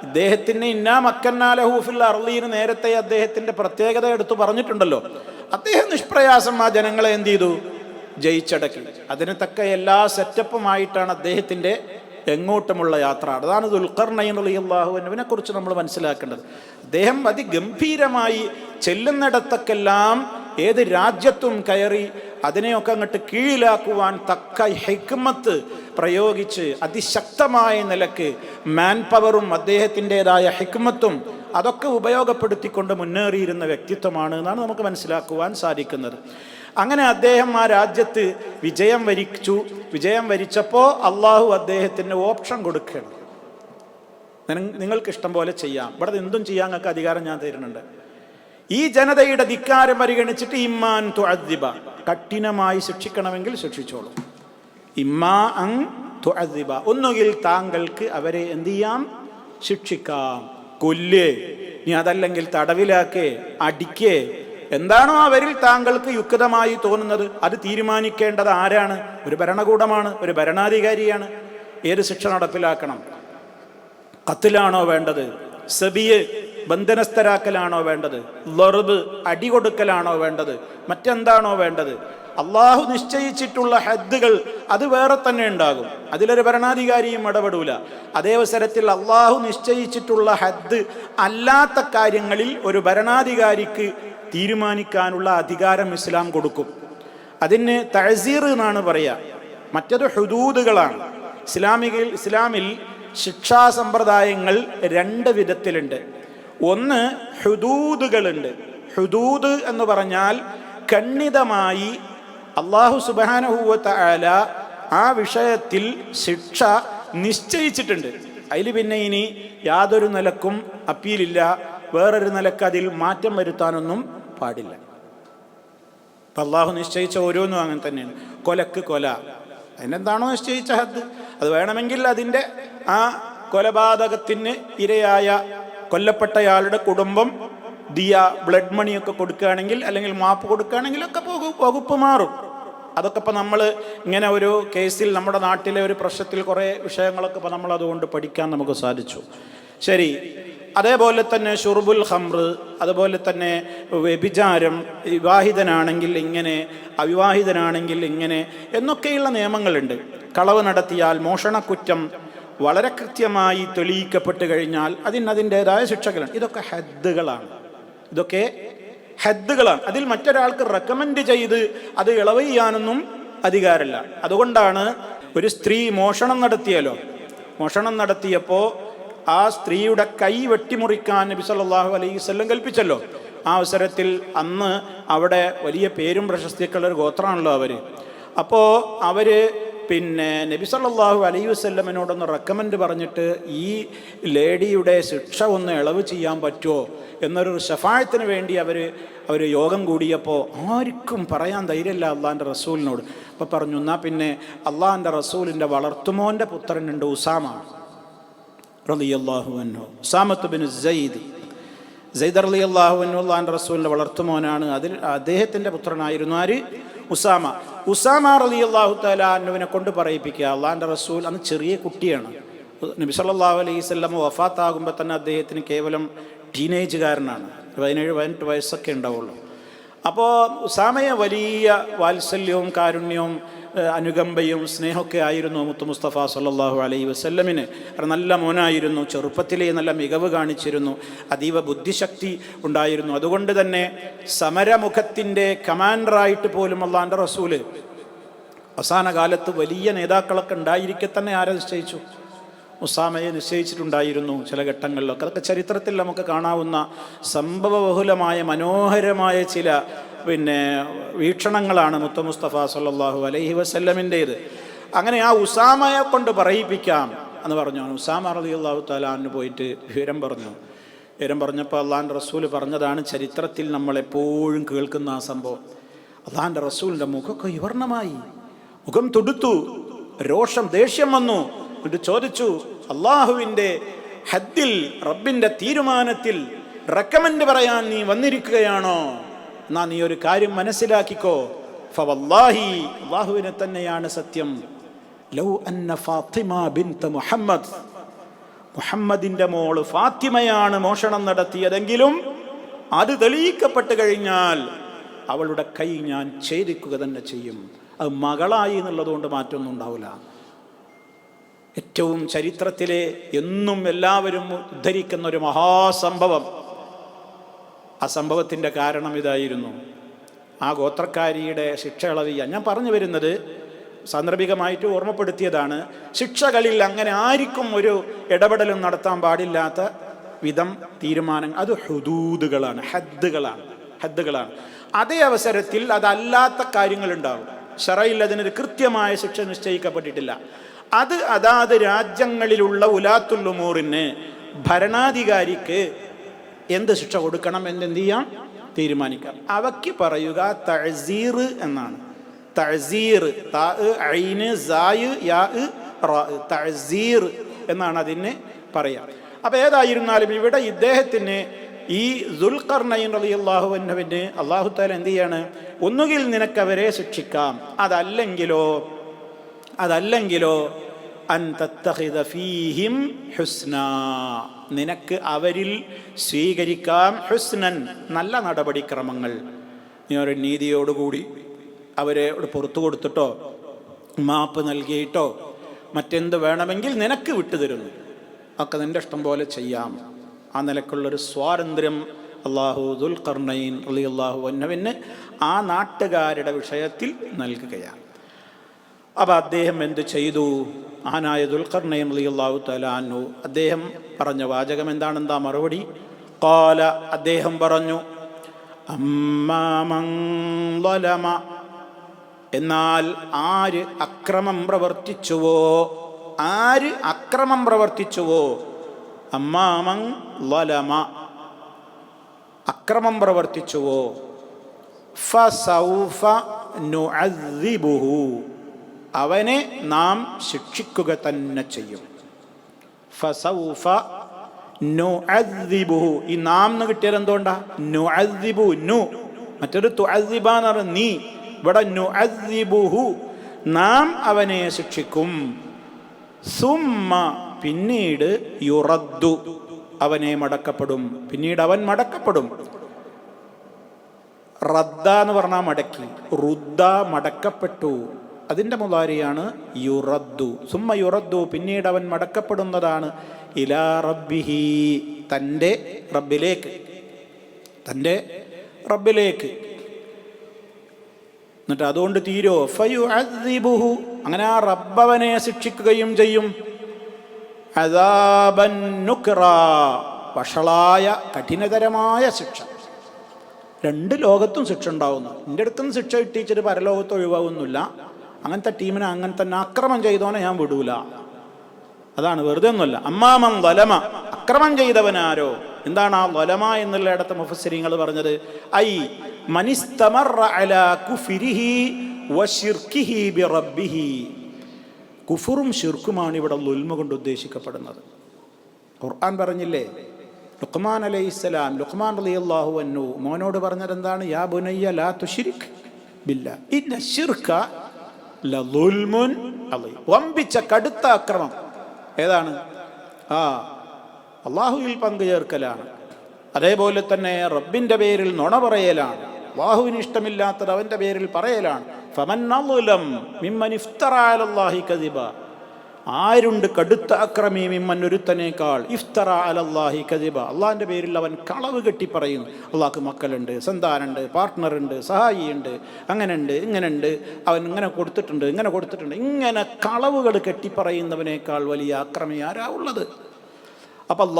ഇദ്ദേഹത്തിന് ഇന്നാ മക്കന്നാ ലഹു ഫിൽ അർളീന് നേരത്തെ അദ്ദേഹത്തിൻ്റെ പ്രത്യേകത എടുത്തു പറഞ്ഞിട്ടുണ്ടല്ലോ. അദ്ദേഹം നിഷ്പ്രയാസം ആ ജനങ്ങളെ എന്ത് ചെയ്തു? ജയിച്ചടക്കി. അതിന് തക്ക എല്ലാ സെറ്റപ്പുമായിട്ടാണ് അദ്ദേഹത്തിൻ്റെ എങ്ങോട്ടുമുള്ള യാത്ര. അതാണ് ദുൽഖർനൈൻ റളിയല്ലാഹു അൻഹുവിനെ കുറിച്ച് നമ്മൾ മനസ്സിലാക്കേണ്ടത്. അദ്ദേഹം അതിഗംഭീരമായി ചെല്ലുന്നിടത്തൊക്കെല്ലാം ഏത് രാജ്യത്തും കയറി അതിനെയൊക്കെ അങ്ങോട്ട് കീഴിലാക്കുവാൻ തക്ക ഹിക്മത്ത് പ്രയോഗിച്ച് അതിശക്തമായ നിലക്ക് മാൻ പവറും അദ്ദേഹത്തിൻ്റെതായ ഹിക്മത്തും അതൊക്കെ ഉപയോഗപ്പെടുത്തിക്കൊണ്ട് മുന്നേറിയിരുന്ന വ്യക്തിത്വമാണ് എന്നാണ് നമുക്ക് മനസ്സിലാക്കുവാൻ സാധിക്കുന്നത്. അങ്ങനെ അദ്ദേഹം ആ രാജ്യത്ത് വിജയം വരിച്ചപ്പോൾ അള്ളാഹു അദ്ദേഹത്തിന് ഓപ്ഷൻ കൊടുക്കുകയാണ്. നിങ്ങൾക്ക് ഇഷ്ടം പോലെ ചെയ്യാം, ഇവിടെ എന്തും ചെയ്യാൻ നിങ്ങൾക്ക് അധികാരം ഞാൻ തരുന്നുണ്ട്. ഈ ജനതയുടെ ധിക്കാരം പരിഗണിച്ചിട്ട് ഇമ്മാൻ തുഅദ്ദിബ, കഠിനമായി ശിക്ഷിക്കണമെങ്കിൽ ശിക്ഷിച്ചോളൂ. ഇമ്മാ അൻ തുഅദ്ദിബ, ഒന്നുകിൽ താങ്കൾക്ക് അവരെ എന്ത് ചെയ്യാം, ശിക്ഷിക്കാം, കൊല്ലേ, നീ അതല്ലെങ്കിൽ തടവിലാക്കേ, അടിക്കേ, എന്താണോ അവരിൽ താങ്കൾക്ക് യുക്തമായി തോന്നുന്നത് അത് തീരുമാനിക്കേണ്ടത് ആരാണ്? ഒരു ഭരണകൂടമാണ്, ഒരു ഭരണാധികാരിയാണ്. ഏത് ശിക്ഷ നടപ്പിലാക്കണം? ഖത്ലാണോ വേണ്ടത്? സബിയെ ബന്ധനസ്ഥരാക്കലാണോ വേണ്ടത്? ലർബ് അടി കൊടുക്കലാണോ വേണ്ടത്? മറ്റെന്താണോ വേണ്ടത്? അള്ളാഹു നിശ്ചയിച്ചിട്ടുള്ള ഹദ്ദുകൾ അത് വേറെ തന്നെ ഉണ്ടാകും, അതിലൊരു ഭരണാധികാരിയും ഇടപെടൂല. അതേ അവസരത്തിൽ അള്ളാഹു നിശ്ചയിച്ചിട്ടുള്ള ഹദ്ദ് അല്ലാത്ത കാര്യങ്ങളിൽ ഒരു ഭരണാധികാരിക്ക് തീരുമാനിക്കാനുള്ള അധികാരം ഇസ്ലാം കൊടുക്കും. അതിന് തഅസീർ എന്നാണ് പറയുക. മറ്റത് ഹുദൂദുകളാണ്. ഇസ്ലാമിൽ ശിക്ഷാ സമ്പ്രദായങ്ങൾ രണ്ട് വിധത്തിലുണ്ട്. ഒന്ന് ഹുദൂദുകളുണ്ട്. ഹുദൂദ് എന്ന് പറഞ്ഞാൽ ഖണ്ഡിതമായി അല്ലാഹു സുബ്ഹാനഹു വ തആല ആ വിഷയത്തിൽ ശിക്ഷ നിശ്ചയിച്ചിട്ടുണ്ട്. അതിൽ പിന്നെ ഇനി യാതൊരു നിലക്കും അപ്പീലില്ല, വേറൊരു നിലക്ക് അതിൽ മാറ്റം വരുത്താനൊന്നും പാടില്ല. ഇപ്പം അള്ളാഹു നിശ്ചയിച്ച ഓരോന്നും അങ്ങനെ തന്നെയാണ്. കൊലക്ക് കൊല, അതിനെന്താണോ നിശ്ചയിച്ച ഹദ് അത് വേണമെങ്കിൽ അതിൻ്റെ ആ കൊലപാതകത്തിന് ഇരയായ കൊല്ലപ്പെട്ടയാളുടെ കുടുംബം ദിയ, ബ്ലഡ് മണിയൊക്കെ കൊടുക്കുകയാണെങ്കിൽ, അല്ലെങ്കിൽ മാപ്പ് കൊടുക്കുകയാണെങ്കിലൊക്കെ വകുപ്പ് മാറും. അതൊക്കെ ഇപ്പം നമ്മൾ ഇങ്ങനെ ഒരു കേസിൽ നമ്മുടെ നാട്ടിലെ ഒരു പ്രശ്നത്തിൽ കുറേ വിഷയങ്ങളൊക്കെ ഇപ്പം നമ്മൾ അതുകൊണ്ട് പഠിക്കാൻ നമുക്ക് സാധിച്ചു. ശരി, അതേപോലെ തന്നെ ഷുർബുൽ ഖംർ, അതുപോലെ തന്നെ വ്യഭിചാരം, വിവാഹിതനാണെങ്കിൽ ഇങ്ങനെ, അവിവാഹിതനാണെങ്കിൽ ഇങ്ങനെ എന്നൊക്കെയുള്ള നിയമങ്ങളുണ്ട്. കളവ് നടത്തിയാൽ, മോഷണക്കുറ്റം വളരെ കൃത്യമായി തെളിയിക്കപ്പെട്ട് കഴിഞ്ഞാൽ അതിൻ്റേതായ ശിക്ഷകളുണ്ട്. ഇതൊക്കെ ഹദ്ദുകളാണ്. അതിൽ മറ്റൊരാൾക്ക് റെക്കമെൻഡ് ചെയ്ത് അത് ഇളവ് ചെയ്യാനൊന്നും അധികാരമില്ല. അതുകൊണ്ടാണ് ഒരു സ്ത്രീ മോഷണം നടത്തിയപ്പോൾ ആ സ്ത്രീയുടെ കൈ വെട്ടിമുറിക്കാൻ നബി സല്ലല്ലാഹു അലൈഹി വസല്ലം കൽപ്പിച്ചല്ലോ. ആ അവസരത്തിൽ അന്ന് അവിടെ വലിയ പേരും പ്രശസ്തിയൊക്കെയുള്ള ഒരു ഗോത്രമാണല്ലോ അവർ. അപ്പോൾ അവർ നബി സല്ലല്ലാഹു അലൈഹി വസല്ലമിനോടൊന്ന് റെക്കമെൻഡ് പറഞ്ഞിട്ട് ഈ ലേഡിയുടെ ശിക്ഷ ഒന്ന് ഇളവ് ചെയ്യാൻ പറ്റുമോ എന്നൊരു ശഫായത്തിന് വേണ്ടി അവർ യോഗം കൂടിയപ്പോൾ ആർക്കും പറയാൻ ധൈര്യമില്ല അള്ളാഹിൻ്റെ റസൂലിനോട്. അപ്പോൾ പറഞ്ഞു, എന്നാൽ പിന്നെ അള്ളാഹിൻ്റെ റസൂലിൻ്റെ വളർത്തുമോൻ്റെ പുത്രനുണ്ട് ഉസാമ റളിയല്ലാഹു അൻഹു, ഉസാമത്ത് ബിൻ സെയ്ദ് റളിയല്ലാഹു അൻഹു അള്ളാഹിൻ്റെ റസൂലിൻ്റെ വളർത്തുമോനാണ്. അദ്ദേഹത്തിൻ്റെ പുത്രനായിരുന്നു ആര്? ഉസാമ റളിയല്ലാഹു തആല അൻഹുവിനെ കൊണ്ട് പറയിപ്പിക്കുക. അള്ളാഹിൻ്റെ റസൂൽ അന്ന് ചെറിയ കുട്ടിയാണ്. നബി സല്ലല്ലാഹു അലൈഹി വസല്ലം വഫാത്താകുമ്പോൾ തന്നെ അദ്ദേഹത്തിന് കേവലം ടീനേജുകാരനാണ്, 17-18 വയസ്സൊക്കെ ഉണ്ടാവുള്ളൂ. അപ്പോൾ ഉസാമയെ വലിയ വാത്സല്യവും കാരുണ്യവും അനുകമ്പയും സ്നേഹമൊക്കെ ആയിരുന്നു മുത്തു മുസ്തഫ സല്ലല്ലാഹു അലൈഹി വസല്ലമിന്. നല്ല മോനായിരുന്നു, ചെറുപ്പത്തിലേ നല്ല മികവ് കാണിച്ചിരുന്നു, അതീവ ബുദ്ധിശക്തി ഉണ്ടായിരുന്നു. അതുകൊണ്ട് തന്നെ സമരമുഖത്തിൻ്റെ കമാൻഡറായിട്ട് പോലും അള്ളാഹിൻ്റെ റസൂല് അവസാന കാലത്ത് വലിയ നേതാക്കളൊക്കെ ഉണ്ടായിരിക്കെ തന്നെ ആരെ നിശ്ചയിച്ചു? ഉസാമയെ നിശ്ചയിച്ചിട്ടുണ്ടായിരുന്നു ചില ഘട്ടങ്ങളിലൊക്കെ. അതൊക്കെ ചരിത്രത്തിൽ നമുക്ക് കാണാവുന്ന സംഭവബഹുലമായ മനോഹരമായ ചില വീക്ഷണങ്ങളാണ് മുത്തു മുസ്തഫ സല്ലല്ലാഹു അലൈഹി വസല്ലമിൻ്റേത്. അങ്ങനെ ആ ഉസാമയെ കൊണ്ട് പറയിപ്പിക്കാം എന്ന് പറഞ്ഞു. ഉസാമ റളിയല്ലാഹു തആല അൻഹു പോയിട്ട് വിവരം പറഞ്ഞപ്പോൾ അള്ളാഹിൻ്റെ റസൂൽ പറഞ്ഞതാണ് ചരിത്രത്തിൽ നമ്മളെപ്പോഴും കേൾക്കുന്ന ആ സംഭവം. അള്ളാഹിൻ്റെ റസൂലിൻ്റെ മുഖമൊക്കെ വിവർണമായി, മുഖം തുടുത്തു, രോഷം, ദേഷ്യം വന്നു. എന്നിട്ട് ചോദിച്ചു, അള്ളാഹുവിൻ്റെ ഹദ്ദിൽ, റബ്ബിൻ്റെ തീരുമാനത്തിൽ റെക്കമെൻഡ് പറയാൻ നീ വന്നിരിക്കുകയാണോ? എന്നാ നീ ഒരു കാര്യം മനസ്സിലാക്കിക്കോ, ഫവല്ലാഹി, അള്ളാഹുവിനെ തന്നെയാണ് സത്യം, ലൗ അന്ന ഫാത്തിമ ബിൻത മുഹമ്മദ്, മുഹമ്മദിൻ്റെ മോള് ഫാത്തിമയാണ് മോഷണം നടത്തിയതെങ്കിലും അത് തെളിയിക്കപ്പെട്ട് കഴിഞ്ഞാൽ അവളുടെ കൈ ഞാൻ ഛേദിക്കുക തന്നെ ചെയ്യും. അത് മകളായി എന്നുള്ളതുകൊണ്ട് മാറ്റമൊന്നും ഉണ്ടാവില്ല. ഏറ്റവും ചരിത്രത്തിലെ എന്നും എല്ലാവരും ഉദ്ധരിക്കുന്ന ഒരു മഹാസംഭവം, ആ സംഭവത്തിൻ്റെ കാരണം ഇതായിരുന്നു. ആ ഗോത്രക്കാരിയുടെ ശിക്ഷ ഇളവ് ചെയ്യാൻ ഞാൻ പറഞ്ഞു വരുന്നത് സാന്ദർഭികമായിട്ട് ഓർമ്മപ്പെടുത്തിയതാണ്. ശിക്ഷകളിൽ അങ്ങനെ ആർക്കും ഒരു ഇടപെടലും നടത്താൻ പാടില്ലാത്ത വിധം തീരുമാനം, അത് ഹുദൂദുകളാണ്, ഹദ്ദുകളാണ്. അതേ അവസരത്തിൽ അതല്ലാത്ത കാര്യങ്ങളുണ്ടാകും. ശറയിൽ അതിനൊരു കൃത്യമായ ശിക്ഷ നിശ്ചയിക്കപ്പെട്ടിട്ടില്ല. അത് അതാത് രാജ്യങ്ങളിലുള്ള ഉലാത്തുൽ ഉമൂറിന്, ഭരണാധികാരിക്ക് എന്ത് ശിക്ഷ കൊടുക്കണം എന്ത് ചെയ്യാം തീരുമാനിക്കാം. അവയ്ക്ക് പറയുക തഅ്സീർ എന്നാണ്. തഅ്സീർ, താ ഐന് സായ് യാ റാ, തഅ്സീർ എന്നാണ് അതിന് പറയാം. അപ്പം ഏതായിരുന്നാലും ഇവിടെ ഇദ്ദേഹത്തിന് ഈ ദുൽഖർനൈൻ റളിയല്ലാഹു അൻഹുവിന് അല്ലാഹു തആല എന്ത് ചെയ്യാണ്, ഒന്നുകിൽ നിനക്കവരെ ശിക്ഷിക്കാം, അതല്ലെങ്കിലോ അൻ തത്തഖിദ ഫീഹിം ഹുസ്നാ, നിനക്ക് അവരിൽ സ്വീകരിക്കാം ഹുസ്നൻ, നല്ല നടപടിക്രമങ്ങൾ. നീ ഒരു നീതിയോടുകൂടി അവരെ പുറത്തു കൊടുത്തിട്ടോ മാപ്പ് നൽകിയിട്ടോ മറ്റെന്ത് വേണമെങ്കിൽ നിനക്ക് വിട്ടുതരുന്നു, ഒക്കെ നിൻ്റെ ഇഷ്ടം പോലെ ചെയ്യാം. ആ നിലക്കുള്ളൊരു സ്വാതന്ത്ര്യം അല്ലാഹു ദുൽഖർനൈൻ റളിയല്ലാഹു അൻഹുവിന് ആ നാട്ടുകാരുടെ വിഷയത്തിൽ നൽകുകയാണ്. അപ്പോൾ അദ്ദേഹം എന്ത് ചെയ്തു? ആനായ ദുൽഖർനൈൻ റളിയല്ലാഹു തആല അൻഹു അദ്ദേഹം പറഞ്ഞ വാചകം എന്താണെന്താ മറുപടി? ഖാല, അദ്ദേഹം പറഞ്ഞു, അമ്മാ മൻ ളലമ, എന്നാൽ ആര് അക്രമം പ്രവർത്തിച്ചുവോ, അമ്മാ മൻ ളലമ, അക്രമം പ്രവർത്തിച്ചുവോ, ഫസൗഫ നുഅദ്ദിബുഹു, അവനെ നാം ശിക്ഷിക്കുക തന്നെ ചെയ്യും. ഫസൗഫ നുഅദ്ദിബുഹു, ഈ നാം എന്ന് കിട്ടിയാൽ എന്തുകൊണ്ടാ? നുഅദ്ദിബു, നു, മറ്റൊരു തുഅദ്ദിബ എന്ന് പറഞ്ഞ നീ, ഇവിടെ നുഅദ്ദിബുഹു, നാം അവനെ ശിക്ഷിക്കും. സുമ്മ, പിന്നീട് യുറദ്ദു, അവനെ മടക്കപ്പെടും, പിന്നീട് അവൻ മടക്കപ്പെടും. റദ്ദ എന്ന് പറഞ്ഞാൽ മടക്കി, റുദ്ദ മടക്കപ്പെട്ടു, അതിൻ്റെ മുളാരിയാണ് യുറദ്ദു. സുമ്മ യുറദ്ദു, പിന്നീട് അവൻ മടക്കപ്പെടുന്നതാണ്. ഇലാ റബ്ബിഹി, തൻ്റെ റബ്ബിലേക്ക്. എന്നിട്ട് അതുകൊണ്ട് തീരോ? ഫയുഅദ്ദിബുഹു, അങ്ങനെ ആ റബ്ബവനെ ശിക്ഷിക്കുകയും ചെയ്യും. അദാബൻ നുക്റാ, വഷളായ കഠിനതരമായ ശിക്ഷ. രണ്ട് ലോകത്തും ശിക്ഷ ഉണ്ടാവുന്നു. എൻ്റെ അടുത്തുനിന്ന് ശിക്ഷ കിട്ടിച്ചിട്ട് പരലോകത്ത് ഒഴിവാകുന്നില്ല. അങ്ങനത്തെ ടീമിനെ അങ്ങനെ തന്നെ അക്രമം ചെയ്തോനെ ഞാൻ വിടൂല. അതാണ്, വെറുതെ ഒന്നുമല്ല. അമ്മാമൻ ളലമ, അക്രമം ചെയ്തവനാരോ. എന്താണ് ആ ളലമ എന്നുള്ള ഇടത്തെ മുഫസ്സിരീങ്ങൾ പറഞ്ഞത്? ഐ മനിസ്തമറ അലാ കുഫ്രിഹി വശിർക്കിഹി ബിറബ്ബിഹി, കുഫറും ശിർക്കുമാണ് ഇവിടെ ളുൽമ കൊണ്ട് ഉദ്ദേശിക്കപ്പെടുന്നത്. ഖുർആൻ പറഞ്ഞില്ലേ, ലുഖ്മാൻ അലൈഹിസ്സലാം, ലുഖ്മാൻ റളിയല്ലാഹു അൻഹു മോനോട് പറഞ്ഞത് എന്താണ്? യാ ബുനയ്യ ലാ തുശ്രിക് ബില്ലാ ഇന്ന ശിർക ലളുൽമുൻ അളീം, വമ്പിച്ച കടുത്ത അക്രമം. ഏതാണ്? അള്ളാഹുവിൽ പങ്കു ചേർക്കലാണ്. അതേപോലെ തന്നെ റബ്ബിൻ്റെ പേരിൽ നുണ പറയലാണ്. അള്ളാഹുവിന് ഇഷ്ടമില്ലാത്തത് അവൻ്റെ പേരിൽ പറയലാണ്. ഫമൻ അളലം മിമ്മൻ ഇഫ്തറ അലല്ലാഹി കദിബ, ആരുണ്ട് കടുത്ത അക്രമി മിമ്മൻ, ഒരുത്തനേക്കാൾ, ഇഫ്തറ അലല്ലാഹി കദിബ, അള്ളാഹിൻ്റെ പേരിൽ അവൻ കളവ് കെട്ടി പറയുന്നു. അള്ളാഹ്ക്ക് മക്കളുണ്ട്, സന്താനുണ്ട്, പാർട്ട്ണറുണ്ട്, സഹായിയുണ്ട്, അങ്ങനെയുണ്ട്, ഇങ്ങനെയുണ്ട്, അവൻ ഇങ്ങനെ കൊടുത്തിട്ടുണ്ട്, ഇങ്ങനെ കളവുകൾ കെട്ടിപ്പറയുന്നവനേക്കാൾ വലിയ അക്രമി ആരാ ഉള്ളത്? അപ്പം